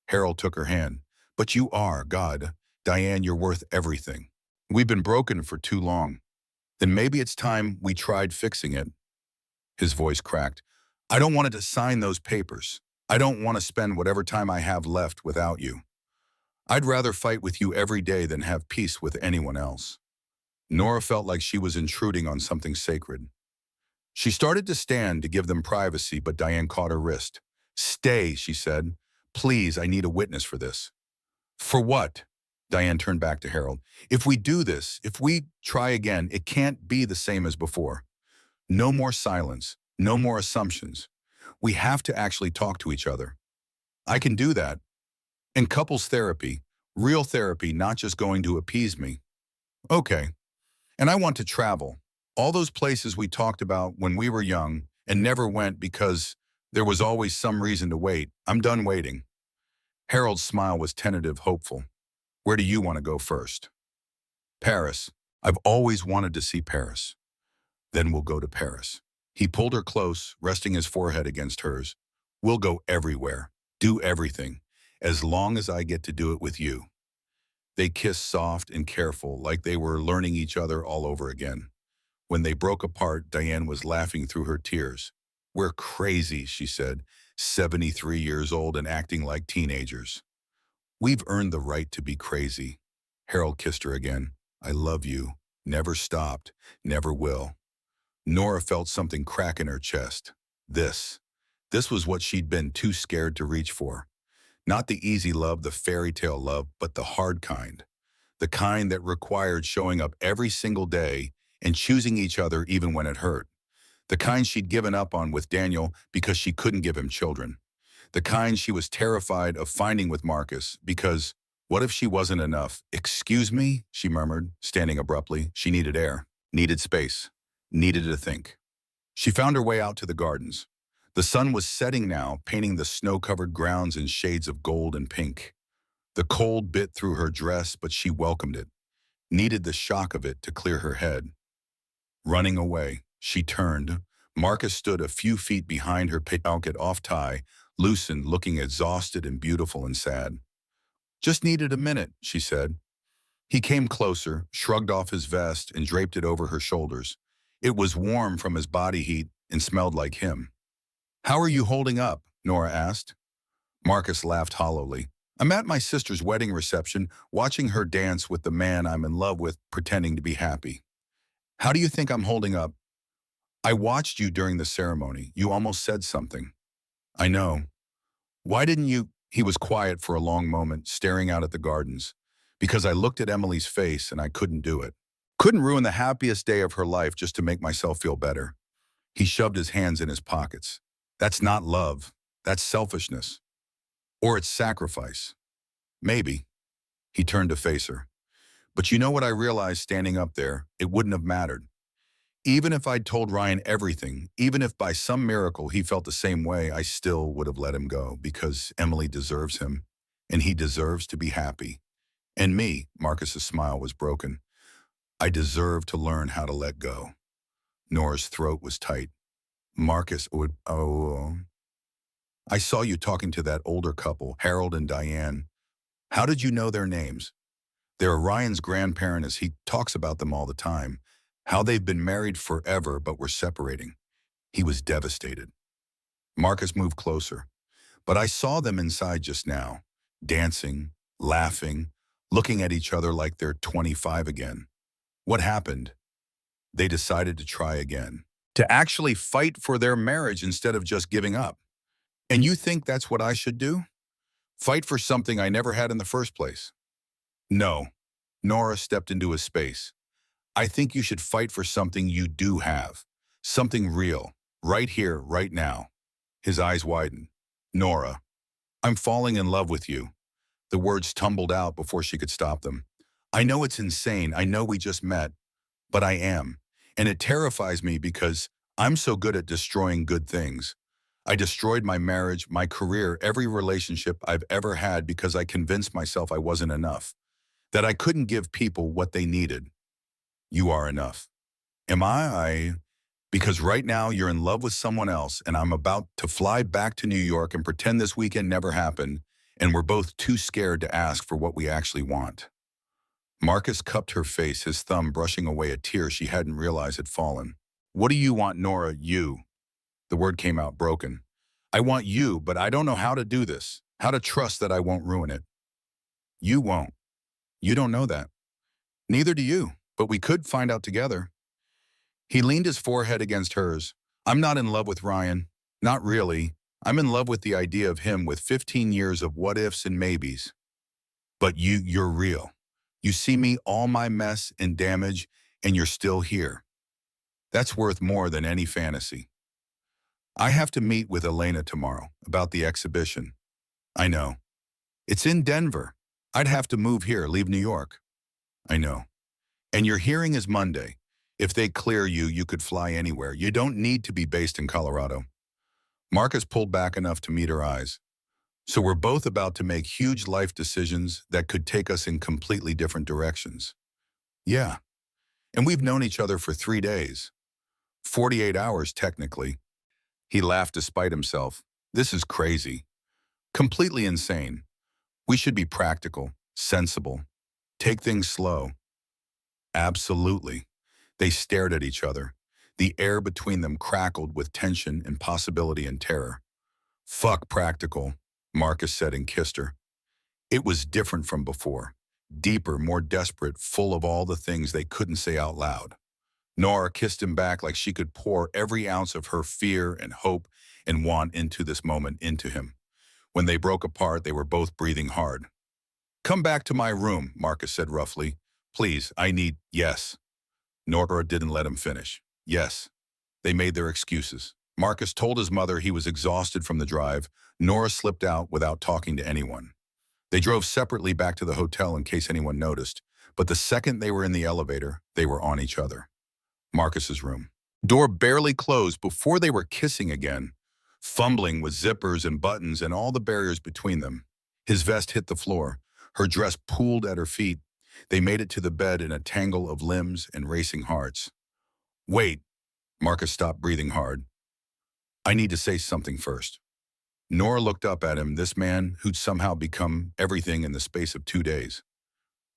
A: Harold took her hand. But you are, God. Diane, you're worth everything. We've been broken for too long. Then maybe it's time we tried fixing it. His voice cracked. I don't want to sign those papers. I don't want to spend whatever time I have left without you. I'd rather fight with you every day than have peace with anyone else. Nora felt like she was intruding on something sacred. She started to stand to give them privacy, but Diane caught her wrist. Stay, she said. Please, I need a witness for this. For what? Diane turned back to Harold. If we do this, if we try again, it can't be the same as before. No more silence, no more assumptions. We have to actually talk to each other. I can do that. And couples therapy, real therapy, not just going to appease me. Okay. And I want to travel. All those places we talked about when we were young and never went because there was always some reason to wait. I'm done waiting. Harold's smile was tentative, hopeful. Where do you want to go first? Paris. I've always wanted to see Paris. Then we'll go to Paris. He pulled her close, resting his forehead against hers. We'll go everywhere, do everything, as long as I get to do it with you. They kissed soft and careful, like they were learning each other all over again. When they broke apart, Diane was laughing through her tears. We're crazy, she said, 73 years old and acting like teenagers. We've earned the right to be crazy. Harold kissed her again. I love you. Never stopped. Never will. Nora felt something crack in her chest. This was what she'd been too scared to reach for. Not the easy love, the fairy tale love, but the hard kind. The kind that required showing up every single day and choosing each other even when it hurt. The kind she'd given up on with Daniel because she couldn't give him children. The kind she was terrified of finding with Marcus because what if she wasn't enough? Excuse me, she murmured, standing abruptly. She needed air, needed space, needed to think. She found her way out to the gardens. The sun was setting now, painting the snow-covered grounds in shades of gold and pink. The cold bit through her dress, but she welcomed it, needed the shock of it to clear her head. Running away, she turned. Marcus stood a few feet behind her, picket off tie, loosened, looking exhausted and beautiful and sad. Just needed a minute, she said. He came closer, shrugged off his vest, and draped it over her shoulders. It was warm from his body heat and smelled like him. How are you holding up? Nora asked. Marcus laughed hollowly. I'm at my sister's wedding reception, watching her dance with the man I'm in love with, pretending to be happy. How do you think I'm holding up? I watched you during the ceremony. You almost said something. I know. Why didn't you? He was quiet for a long moment, staring out at the gardens. Because I looked at Emily's face and I couldn't do it. Couldn't ruin the happiest day of her life just to make myself feel better. He shoved his hands in his pockets. That's not love. That's selfishness. Or it's sacrifice. Maybe. He turned to face her. But you know what I realized standing up there? It wouldn't have mattered. Even if I'd told Ryan everything, even if by some miracle he felt the same way, I still would have let him go because Emily deserves him, and he deserves to be happy. And me, Marcus's smile was broken. I deserve to learn how to let go. Nora's throat was tight. Marcus would, I saw you talking to that older couple, Harold and Diane. How did you know their names? They're Ryan's grandparents. He talks about them all the time. How they've been married forever but were separating. He was devastated. Marcus moved closer. But I saw them inside just now, dancing, laughing, looking at each other like they're 25 again. What happened? They decided to try again, to actually fight for their marriage instead of just giving up. And you think that's what I should do? Fight for something I never had in the first place? No. Nora stepped into his space. I think you should fight for something you do have. Something real. Right here, right now. His eyes widened. Nora, I'm falling in love with you. The words tumbled out before she could stop them. I know it's insane. I know we just met. But I am. And it terrifies me because I'm so good at destroying good things. I destroyed my marriage, my career, every relationship I've ever had because I convinced myself I wasn't enough, that I couldn't give people what they needed. You are enough. Am I? Because right now you're in love with someone else and I'm about to fly back to New York and pretend this weekend never happened, and we're both too scared to ask for what we actually want. Marcus cupped her face, his thumb brushing away a tear she hadn't realized had fallen. What do you want, Nora? You. The word came out broken. I want you, but I don't know how to do this, how to trust that I won't ruin it. You won't. You don't know that. Neither do you, but we could find out together. He leaned his forehead against hers. I'm not in love with Ryan. Not really. I'm in love with the idea of him with 15 years of what-ifs and maybes. But you're real. You see me, all my mess and damage, and you're still here. That's worth more than any fantasy. I have to meet with Elena tomorrow about the exhibition. I know. It's in Denver. I'd have to move here, leave New York. I know. And your hearing is Monday. If they clear you, you could fly anywhere. You don't need to be based in Colorado. Marcus pulled back enough to meet her eyes. So we're both about to make huge life decisions that could take us in completely different directions. Yeah. And we've known each other for 3 days. 48 hours, technically. He laughed despite himself. This is crazy. Completely insane. We should be practical, sensible. Take things slow. Absolutely. They stared at each other. The air between them crackled with tension and possibility and terror. Fuck practical, Marcus said and kissed her. It was different from before. Deeper, more desperate, full of all the things they couldn't say out loud. Nora kissed him back like she could pour every ounce of her fear and hope and want into this moment into him. When they broke apart, they were both breathing hard. Come back to my room, Marcus said roughly. Please, I need, yes. Nora didn't let him finish. Yes. They made their excuses. Marcus told his mother he was exhausted from the drive. Nora slipped out without talking to anyone. They drove separately back to the hotel in case anyone noticed, but the second they were in the elevator, they were on each other. Marcus's room. Door barely closed before they were kissing again, fumbling with zippers and buttons and all the barriers between them. His vest hit the floor. Her dress pooled at her feet. They made it to the bed in a tangle of limbs and racing hearts. Wait. Marcus stopped breathing hard. I need to say something first. Nora looked up at him, this man who'd somehow become everything in the space of 2 days.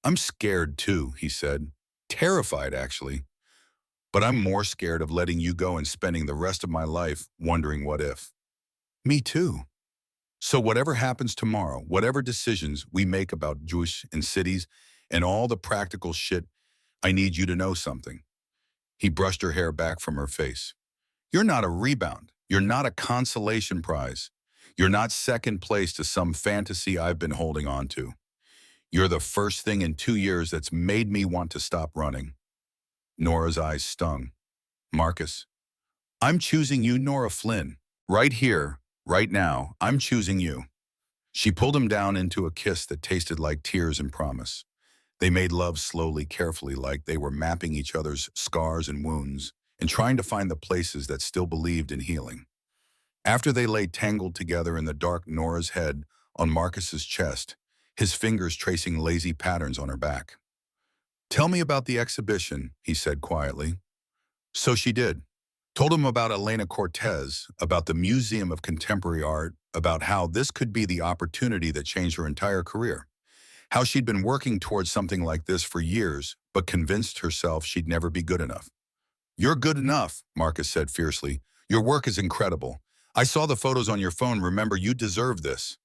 A: I'm scared too, he said. Terrified, actually. But I'm more scared of letting you go and spending the rest of my life wondering what if. Me too. So whatever happens tomorrow, whatever decisions we make about Jewish and cities and all the practical shit, I need you to know something. He brushed her hair back from her face. You're not a rebound. You're not a consolation prize. You're not second place to some fantasy I've been holding on to. You're the first thing in 2 years that's made me want to stop running. Nora's eyes stung. Marcus, I'm choosing you, Nora Flynn. Right here, right now, I'm choosing you. She pulled him down into a kiss that tasted like tears and promise. They made love slowly, carefully, like they were mapping each other's scars and wounds and trying to find the places that still believed in healing. After they lay tangled together in the dark, Nora's head on Marcus's chest, his fingers tracing lazy patterns on her back. Tell me about the exhibition, he said quietly. So she did. Told him about Elena Cortez, about the Museum of Contemporary Art, about how this could be the opportunity that changed her entire career. How she'd been working towards something like this for years, but convinced herself she'd never be good enough. You're good enough, Marcus said fiercely. Your work is incredible. I saw the photos on your phone. Remember, you deserve this.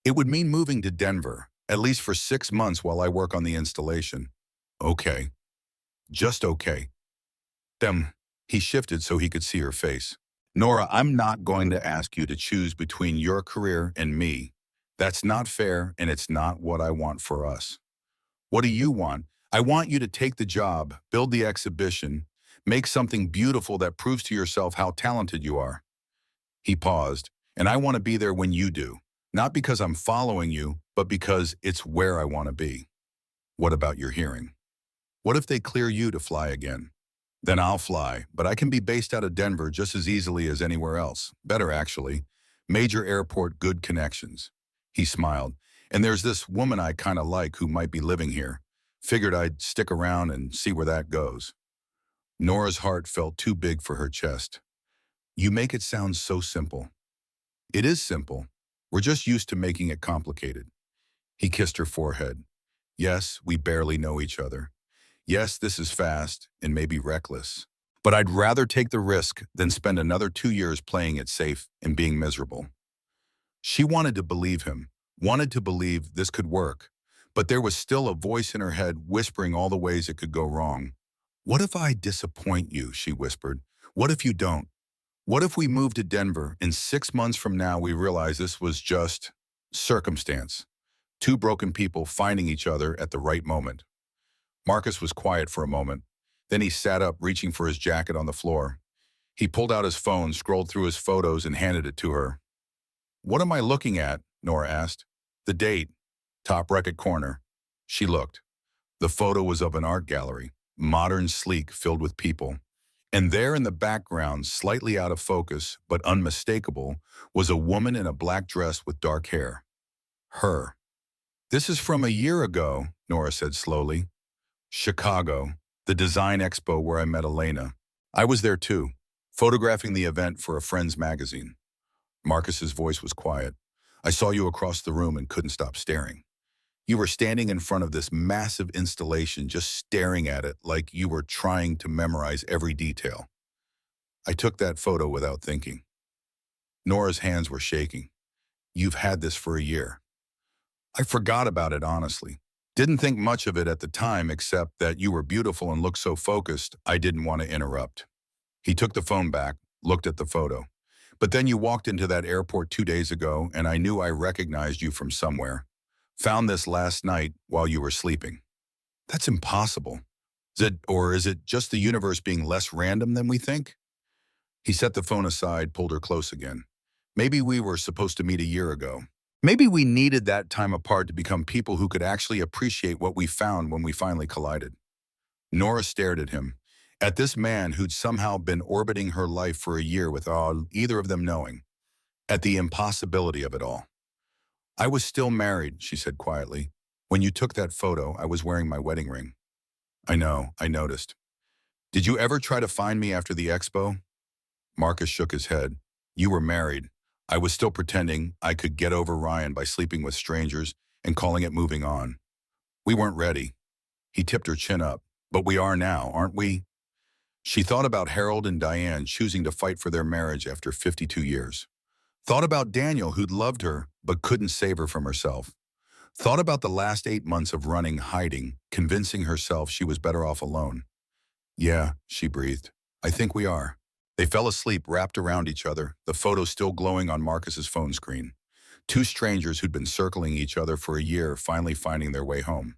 A: It would mean moving to Denver, At least for 6 months while I work on the installation. Okay. Just okay. Them. He shifted so he could see her face. Nora, I'm not going to ask you to choose between your career and me. That's not fair, and it's not what I want for us. What do you want? I want you to take the job, build the exhibition, make something beautiful that proves to yourself how talented you are. He paused, and I want to be there when you do. Not because I'm following you, but because it's where I want to be. What about your hearing? What if they clear you to fly again? Then I'll fly, but I can be based out of Denver just as easily as anywhere else. Better, actually. Major airport, good connections. He smiled. And there's this woman I kind of like who might be living here. Figured I'd stick around and see where that goes. Nora's heart felt too big for her chest. You make it sound so simple. It is simple. We're just used to making it complicated. He kissed her forehead. Yes, we barely know each other. Yes, this is fast and maybe reckless. But I'd rather take the risk than spend another 2 years playing it safe and being miserable. She wanted to believe him, wanted to believe this could work. But there was still a voice in her head whispering all the ways it could go wrong. What if I disappoint you, she whispered. What if you don't? What if we move to Denver and 6 months from now we realize this was just circumstance? Two broken people finding each other at the right moment. Marcus was quiet for a moment. Then he sat up, reaching for his jacket on the floor. He pulled out his phone, scrolled through his photos, and handed it to her. What am I looking at? Nora asked. The date. Top right corner. She looked. The photo was of an art gallery, modern, sleek, filled with people. And there in the background, slightly out of focus, but unmistakable, was a woman in a black dress with dark hair. Her. This is from a year ago, Nora said slowly. Chicago, the design expo where I met Elena. I was there too, photographing the event for a friend's magazine. Marcus's voice was quiet. I saw you across the room and couldn't stop staring. You were standing in front of this massive installation, just staring at it like you were trying to memorize every detail. I took that photo without thinking. Nora's hands were shaking. You've had this for a year. I forgot about it, honestly. Didn't think much of it at the time, except that you were beautiful and looked so focused, I didn't want to interrupt. He took the phone back, looked at the photo. But then you walked into that airport 2 days ago, and I knew I recognized you from somewhere. Found this last night while you were sleeping. That's impossible. Is it just the universe being less random than we think? He set the phone aside, pulled her close again. Maybe we were supposed to meet a year ago. Maybe we needed that time apart to become people who could actually appreciate what we found when we finally collided. Nora stared at him, at this man who'd somehow been orbiting her life for a year without either of them knowing, at the impossibility of it all. I was still married, she said quietly. When you took that photo, I was wearing my wedding ring. I know, I noticed. Did you ever try to find me after the expo? Marcus shook his head. You were married. I was still pretending I could get over Ryan by sleeping with strangers and calling it moving on. We weren't ready. He tipped her chin up. But we are now, aren't we? She thought about Harold and Diane choosing to fight for their marriage after 52 years. Thought about Daniel, who'd loved her but couldn't save her from herself. Thought about the last 8 months of running, hiding, convincing herself she was better off alone. Yeah, she breathed. I think we are. They fell asleep, wrapped around each other, the photo still glowing on Marcus's phone screen. Two strangers who'd been circling each other for a year finally finding their way home.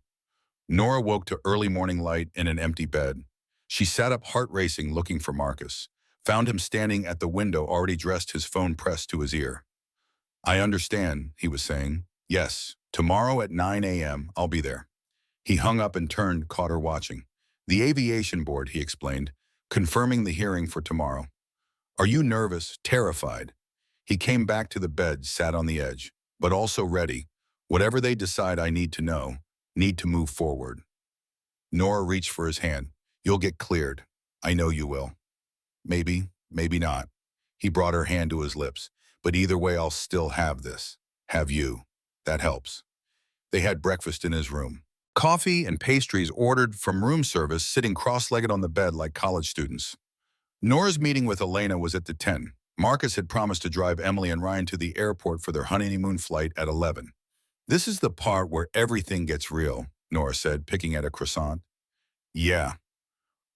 A: Nora woke to early morning light in an empty bed. She sat up, heart racing, looking for Marcus. Found him standing at the window, already dressed, his phone pressed to his ear. I understand, he was saying. Yes, tomorrow at 9 a.m., I'll be there. He hung up and turned, caught her watching. The aviation board, he explained, confirming the hearing for tomorrow. Are you nervous, terrified? He came back to the bed, sat on the edge, but also ready. Whatever they decide, I need to know, need to move forward. Nora reached for his hand. You'll get cleared. I know you will. Maybe, maybe not. He brought her hand to his lips. But either way, I'll still have this. Have you. That helps. They had breakfast in his room. Coffee and pastries ordered from room service, sitting cross-legged on the bed like college students. Nora's meeting with Elena was at 10. Marcus had promised to drive Emily and Ryan to the airport for their honeymoon flight at 11. This is the part where everything gets real, Nora said, picking at a croissant. Yeah,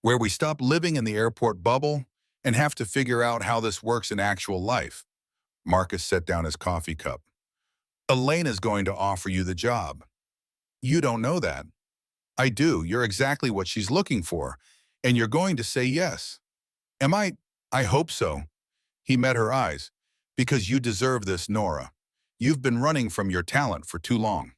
A: where we stop living in the airport bubble and have to figure out how this works in actual life. Marcus set down his coffee cup. Elaine is going to offer you the job. You don't know that. I do. You're exactly what she's looking for, and you're going to say yes. Am I? I hope so. He met her eyes. Because you deserve this, Nora. You've been running from your talent for too long.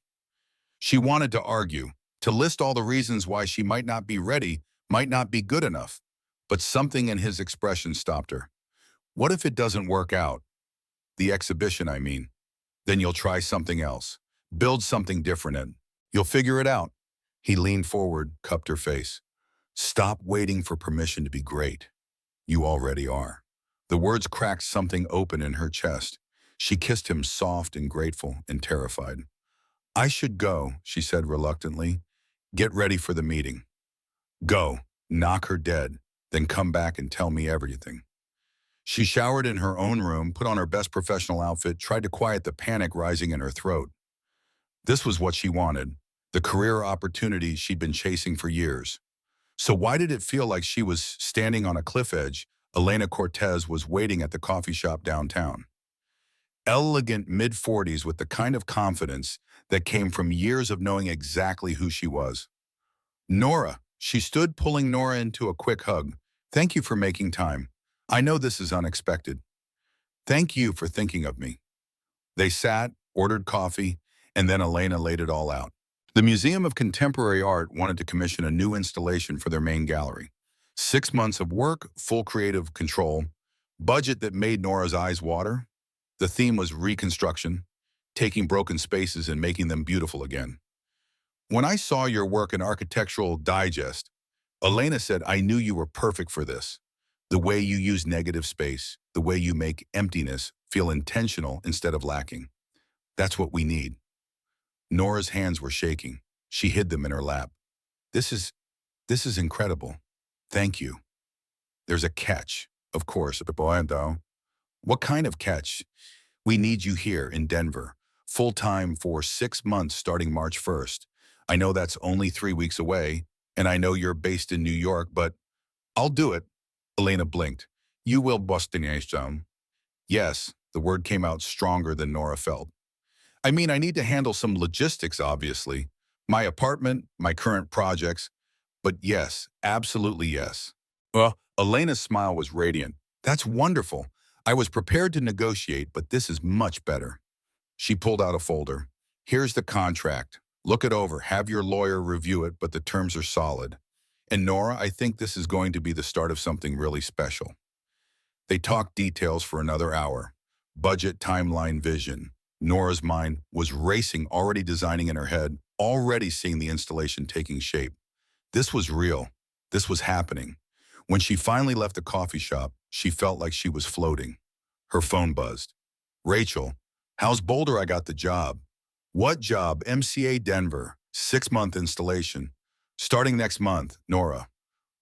A: She wanted to argue, to list all the reasons why she might not be ready, might not be good enough. But something in his expression stopped her. What if it doesn't work out? The exhibition, I mean. Then you'll try something else. Build something different and you'll figure it out. He leaned forward, cupped her face. Stop waiting for permission to be great. You already are. The words cracked something open in her chest. She kissed him soft and grateful and terrified. I should go, she said reluctantly. Get ready for the meeting. Go, knock her dead, then come back and tell me everything. She showered in her own room, put on her best professional outfit, tried to quiet the panic rising in her throat. This was what she wanted, the career opportunity she'd been chasing for years. So why did it feel like she was standing on a cliff edge? Elena Cortez was waiting at the coffee shop downtown. Elegant mid-40s with the kind of confidence that came from years of knowing exactly who she was. Nora, she stood, pulling Nora into a quick hug. Thank you for making time. I know this is unexpected. Thank you for thinking of me. They sat, ordered coffee, and then Elena laid it all out. The Museum of Contemporary Art wanted to commission a new installation for their main gallery. 6 months of work, full creative control, budget that made Nora's eyes water. The theme was reconstruction, taking broken spaces and making them beautiful again. When I saw your work in Architectural Digest, Elena said, I knew you were perfect for this. The way you use negative space, the way you make emptiness feel intentional instead of lacking. That's what we need. Nora's hands were shaking. She hid them in her lap. This is incredible. Thank you. There's a catch, of course, though. What kind of catch? We need you here in Denver, full-time for 6 months starting March 1st. I know that's only 3 weeks away, and I know you're based in New York, but I'll do it. Elena blinked. You will, Boston. Yes, the word came out stronger than Nora felt. I mean, I need to handle some logistics, obviously. My apartment, my current projects. But yes, absolutely yes. Well, Elena's smile was radiant. That's wonderful. I was prepared to negotiate, but this is much better. She pulled out a folder. Here's the contract. Look it over. Have your lawyer review it, but the terms are solid. And Nora, I think this is going to be the start of something really special. They talked details for another hour. Budget, timeline, vision. Nora's mind was racing, already designing in her head, already seeing the installation taking shape. This was real. This was happening. When she finally left the coffee shop, she felt like she was floating. Her phone buzzed. Rachel, how's Boulder? I got the job. What job? MCA Denver. 6-month installation. Starting next month, Nora.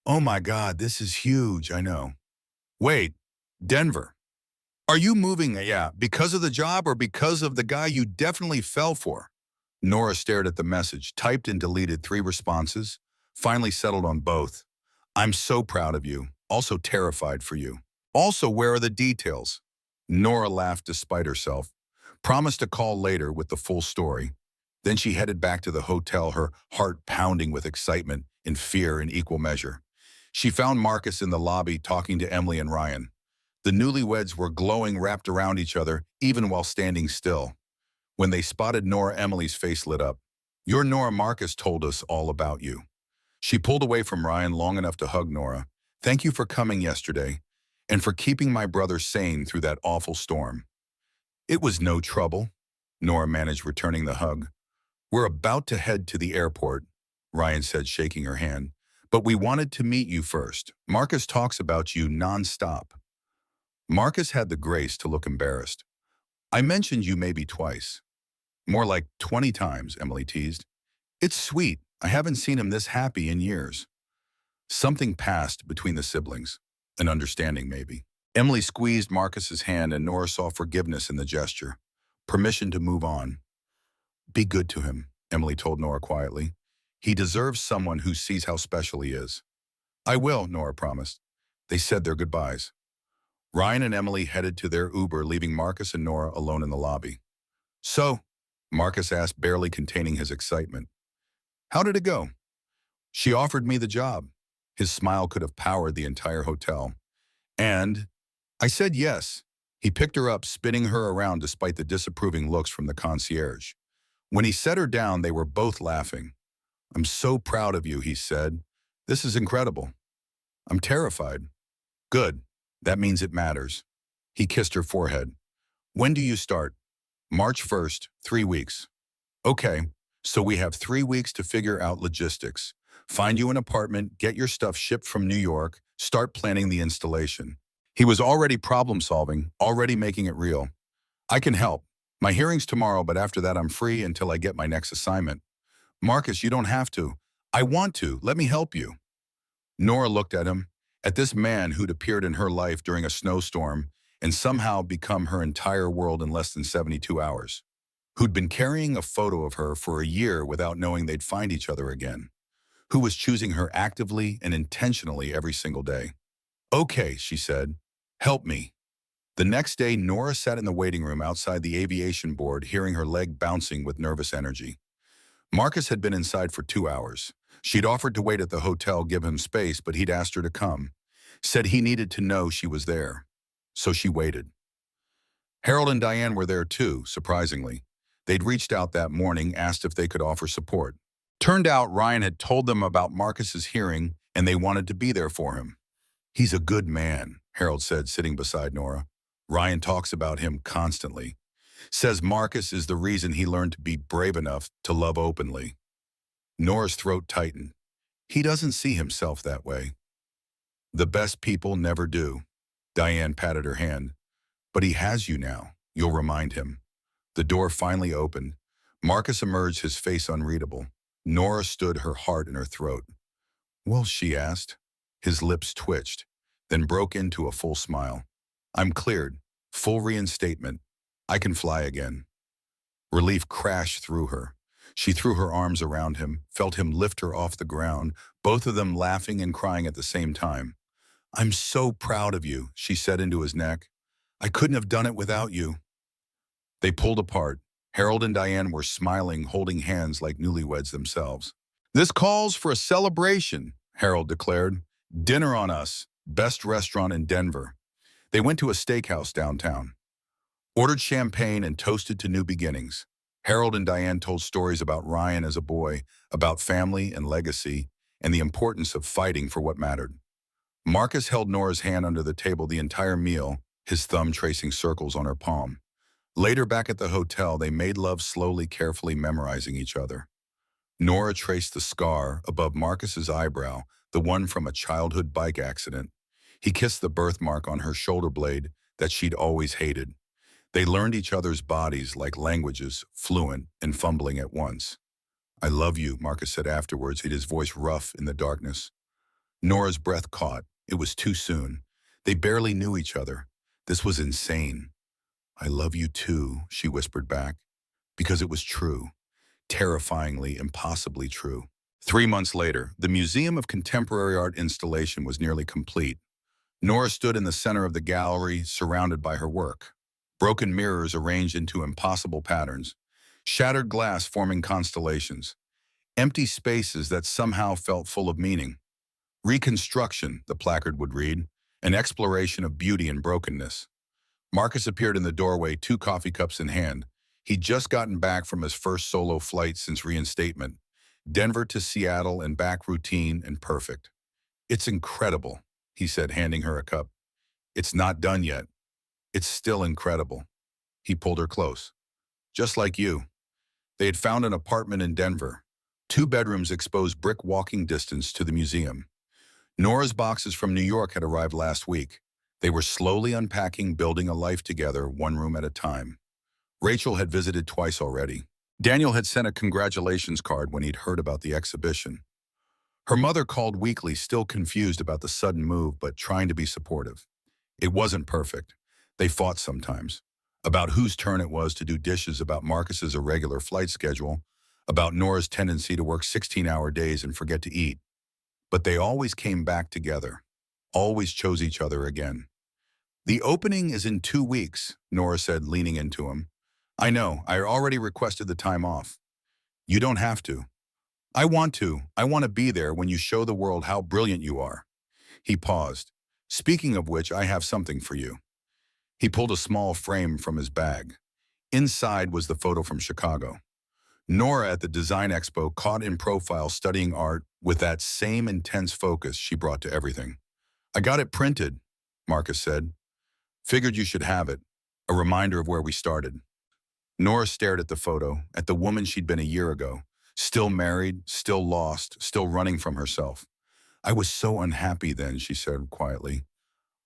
A: Oh my God, this is huge, I know. Wait, Denver. Are you moving? Yeah, because of the job or because of the guy you definitely fell for? Nora stared at the message, typed and deleted 3 responses, finally settled on both. I'm so proud of you, also terrified for you. Also, where are the details? Nora laughed despite herself, promised to call later with the full story. Then she headed back to the hotel, her heart pounding with excitement and fear in equal measure. She found Marcus in the lobby talking to Emily and Ryan. The newlyweds were glowing, wrapped around each other, even while standing still. When they spotted Nora, Emily's face lit up. Your Nora, Marcus told us all about you. She pulled away from Ryan long enough to hug Nora. Thank you for coming yesterday, and for keeping my brother sane through that awful storm. It was no trouble. Nora managed returning the hug. We're about to head to the airport, Ryan said, shaking her hand. But we wanted to meet you first. Marcus talks about you nonstop. Marcus had the grace to look embarrassed. I mentioned you maybe twice. More like 20 times, Emily teased. It's sweet. I haven't seen him this happy in years. Something passed between the siblings. An understanding, maybe. Emily squeezed Marcus's hand and Nora saw forgiveness in the gesture. Permission to move on. Be good to him, Emily told Nora quietly. He deserves someone who sees how special he is. I will, Nora promised. They said their goodbyes. Ryan and Emily headed to their Uber, leaving Marcus and Nora alone in the lobby. So, Marcus asked, barely containing his excitement. How did it go? She offered me the job. His smile could have powered the entire hotel. And I said yes. He picked her up, spinning her around despite the disapproving looks from the concierge. When he set her down, they were both laughing. I'm so proud of you, he said. This is incredible. I'm terrified. Good. That means it matters. He kissed her forehead. When do you start? March 1st, 3 weeks. Okay, so we have 3 weeks to figure out logistics. Find you an apartment, get your stuff shipped from New York, start planning the installation. He was already problem solving, already making it real. I can help. My hearing's tomorrow, but after that I'm free until I get my next assignment. Marcus, you don't have to. I want to. Let me help you. Nora looked at him, at this man who'd appeared in her life during a snowstorm and somehow become her entire world in less than 72 hours. Who'd been carrying a photo of her for a year without knowing they'd find each other again. Who was choosing her actively and intentionally every single day. Okay, she said. Help me. The next day, Nora sat in the waiting room outside the aviation board, hearing her leg bouncing with nervous energy. Marcus had been inside for 2 hours. She'd offered to wait at the hotel, give him space, but he'd asked her to come. Said he needed to know she was there. So she waited. Harold and Diane were there too, surprisingly. They'd reached out that morning, asked if they could offer support. Turned out Ryan had told them about Marcus's hearing, and they wanted to be there for him. He's a good man, Harold said, sitting beside Nora. Ryan talks about him constantly. Says Marcus is the reason he learned to be brave enough to love openly. Nora's throat tightened. He doesn't see himself that way. The best people never do. Diane patted her hand. But he has you now, you'll remind him. The door finally opened. Marcus emerged, his face unreadable. Nora stood, her heart in her throat. Well, she asked. His lips twitched, then broke into a full smile. I'm cleared. Full reinstatement. I can fly again. Relief crashed through her. She threw her arms around him, felt him lift her off the ground, both of them laughing and crying at the same time. I'm so proud of you, she said into his neck. I couldn't have done it without you. They pulled apart. Harold and Diane were smiling, holding hands like newlyweds themselves. This calls for a celebration, Harold declared. Dinner on us, best restaurant in Denver. They went to a steakhouse downtown. Ordered champagne and toasted to new beginnings. Harold and Diane told stories about Ryan as a boy, about family and legacy, and the importance of fighting for what mattered. Marcus held Nora's hand under the table the entire meal, his thumb tracing circles on her palm. Later, back at the hotel, they made love slowly, carefully memorizing each other. Nora traced the scar above Marcus's eyebrow, the one from a childhood bike accident. He kissed the birthmark on her shoulder blade that she'd always hated. They learned each other's bodies like languages, fluent and fumbling at once. I love you, Marcus said afterwards, his voice rough in the darkness. Nora's breath caught. It was too soon. They barely knew each other. This was insane. I love you too, she whispered back, because it was true, terrifyingly, impossibly true. 3 months later, the Museum of Contemporary Art installation was nearly complete. Nora stood in the center of the gallery, surrounded by her work. Broken mirrors arranged into impossible patterns, shattered glass forming constellations, empty spaces that somehow felt full of meaning. Reconstruction, the placard would read, an exploration of beauty and brokenness. Marcus appeared in the doorway, 2 coffee cups in hand. He'd just gotten back from his first solo flight since reinstatement. Denver to Seattle and back, routine and perfect. It's incredible, he said, handing her a cup. It's not done yet. It's still incredible. He pulled her close. Just like you. They had found an apartment in Denver. 2 bedrooms, exposed brick walking distance to the museum. Nora's boxes from New York had arrived last week. They were slowly unpacking, building a life together, 1 room at a time. Rachel had visited twice already. Daniel had sent a congratulations card when he'd heard about the exhibition. Her mother called weekly, still confused about the sudden move, but trying to be supportive. It wasn't perfect. They fought sometimes. about whose turn it was to do dishes, about Marcus's irregular flight schedule, about Nora's tendency to work 16-hour days and forget to eat. But they always came back together, always chose each other again. "The opening is in 2 weeks," Nora said, leaning into him. "I know, I already requested the time off." "You don't have to." "I want to. I want to be there when you show the world how brilliant you are." He paused. "Speaking of which, I have something for you." He pulled a small frame from his bag. Inside was the photo from Chicago. Nora at the Design Expo, caught in profile studying art with that same intense focus she brought to everything. "I got it printed," Marcus said. "Figured you should have it. A reminder of where we started." Nora stared at the photo, at the woman she'd been a year ago. Still married, still lost, still running from herself. "I was so unhappy then," she said quietly.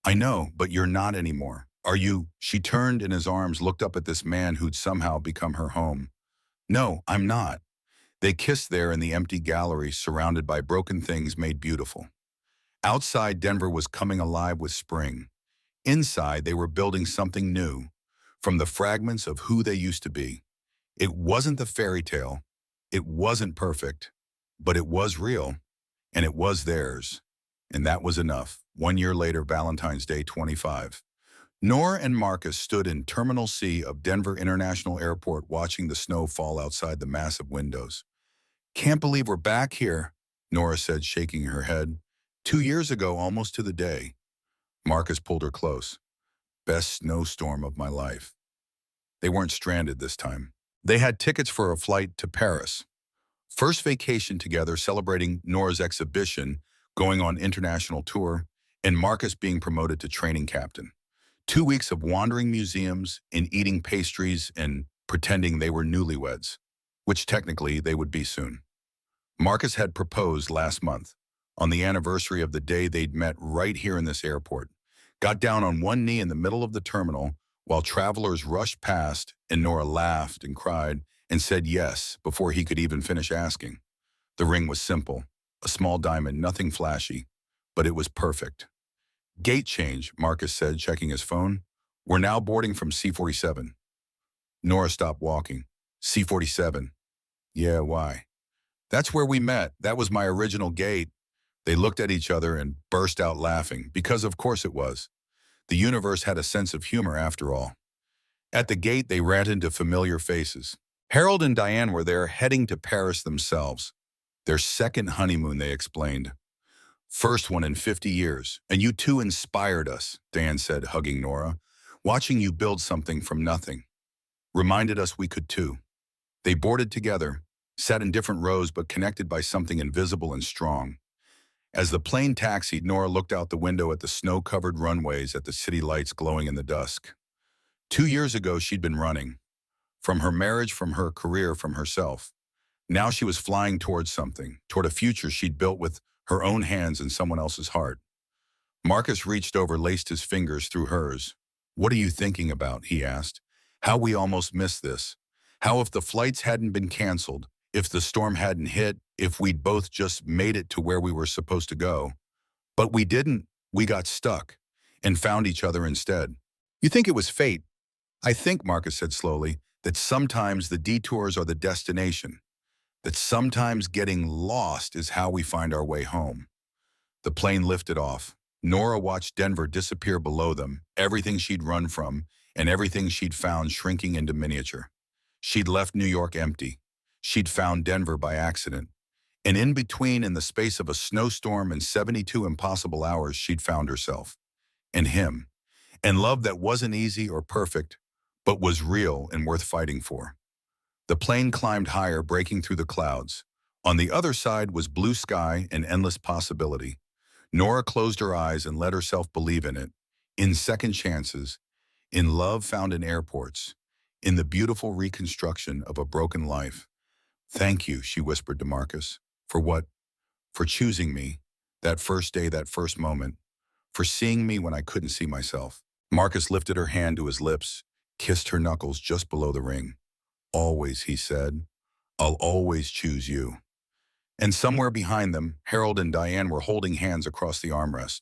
A: "I know, but you're not anymore. Are you?" She turned in his arms, looked up at this man who'd somehow become her home. "No, I'm not." They kissed there in the empty gallery, surrounded by broken things made beautiful. Outside, Denver was coming alive with spring. Inside, they were building something new, from the fragments of who they used to be. It wasn't the fairy tale. It wasn't perfect. But it was real, and it was theirs. And that was enough. 1 year later, Valentine's Day 25. Nora and Marcus stood in Terminal C of Denver International Airport, watching the snow fall outside the massive windows. "Can't believe we're back here," Nora said, shaking her head. 2 years ago, almost to the day." Marcus pulled her close. "Best snowstorm of my life." They weren't stranded this time. They had tickets for a flight to Paris. First vacation together, celebrating Nora's exhibition, going on international tour, and Marcus being promoted to training captain. 2 weeks of wandering museums and eating pastries and pretending they were newlyweds, which technically they would be soon. Marcus had proposed last month, on the anniversary of the day they'd met right here in this airport. Got down on one knee in the middle of the terminal while travelers rushed past, and Nora laughed and cried and said yes before he could even finish asking. The ring was simple, a small diamond, nothing flashy, but it was perfect. "Gate change," Marcus said, checking his phone. "We're now boarding from C-47. Nora stopped walking. "C-47. "Yeah, why?" "That's where we met. That was my original gate." They looked at each other and burst out laughing, because of course it was. The universe had a sense of humor after all. At the gate, they ran into familiar faces. Harold and Diane were there, heading to Paris themselves. Their second honeymoon, they explained. "First one in 50 years, and you two inspired us," Dan said, hugging Nora. "Watching you build something from nothing. Reminded us we could too." They boarded together, sat in different rows but connected by something invisible and strong. As the plane taxied, Nora looked out the window at the snow-covered runways, at the city lights glowing in the dusk. 2 years ago, she'd been running. From her marriage, from her career, from herself. Now she was flying towards something, toward a future she'd built with her own hands and someone else's heart. Marcus reached over, laced his fingers through hers. "What are you thinking about?" he asked. "How we almost missed this. How if the flights hadn't been canceled, if the storm hadn't hit, if we'd both just made it to where we were supposed to go. But we didn't. We got stuck and found each other instead." "You think it was fate?" "I think," Marcus said slowly, "that sometimes the detours are the destination. That sometimes getting lost is how we find our way home." The plane lifted off. Nora watched Denver disappear below them, everything she'd run from and everything she'd found shrinking into miniature. She'd left New York empty. She'd found Denver by accident. And in between, in the space of a snowstorm and 72 impossible hours, she'd found herself. And him. And love that wasn't easy or perfect, but was real and worth fighting for. The plane climbed higher, breaking through the clouds. On the other side was blue sky and endless possibility. Nora closed her eyes and let herself believe in it, in second chances, in love found in airports, in the beautiful reconstruction of a broken life. "Thank you," she whispered to Marcus. "For what?" "For choosing me, that first day, that first moment, for seeing me when I couldn't see myself." Marcus lifted her hand to his lips, kissed her knuckles just below the ring. "Always," he said, "I'll always choose you." And somewhere behind them, Harold and Diane were holding hands across the armrest.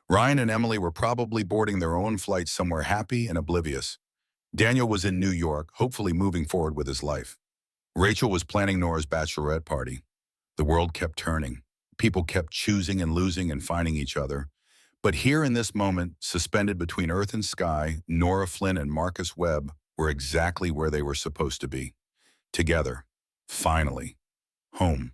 A: Ryan and Emily were probably boarding their own flight somewhere, happy and oblivious. Daniel was in New York, hopefully moving forward with his life. Rachel was planning Nora's bachelorette party. The world kept turning. People kept choosing and losing and finding each other. But here in this moment, suspended between earth and sky, Nora Flynn and Marcus Webb were exactly where they were supposed to be. Together. Finally. Home.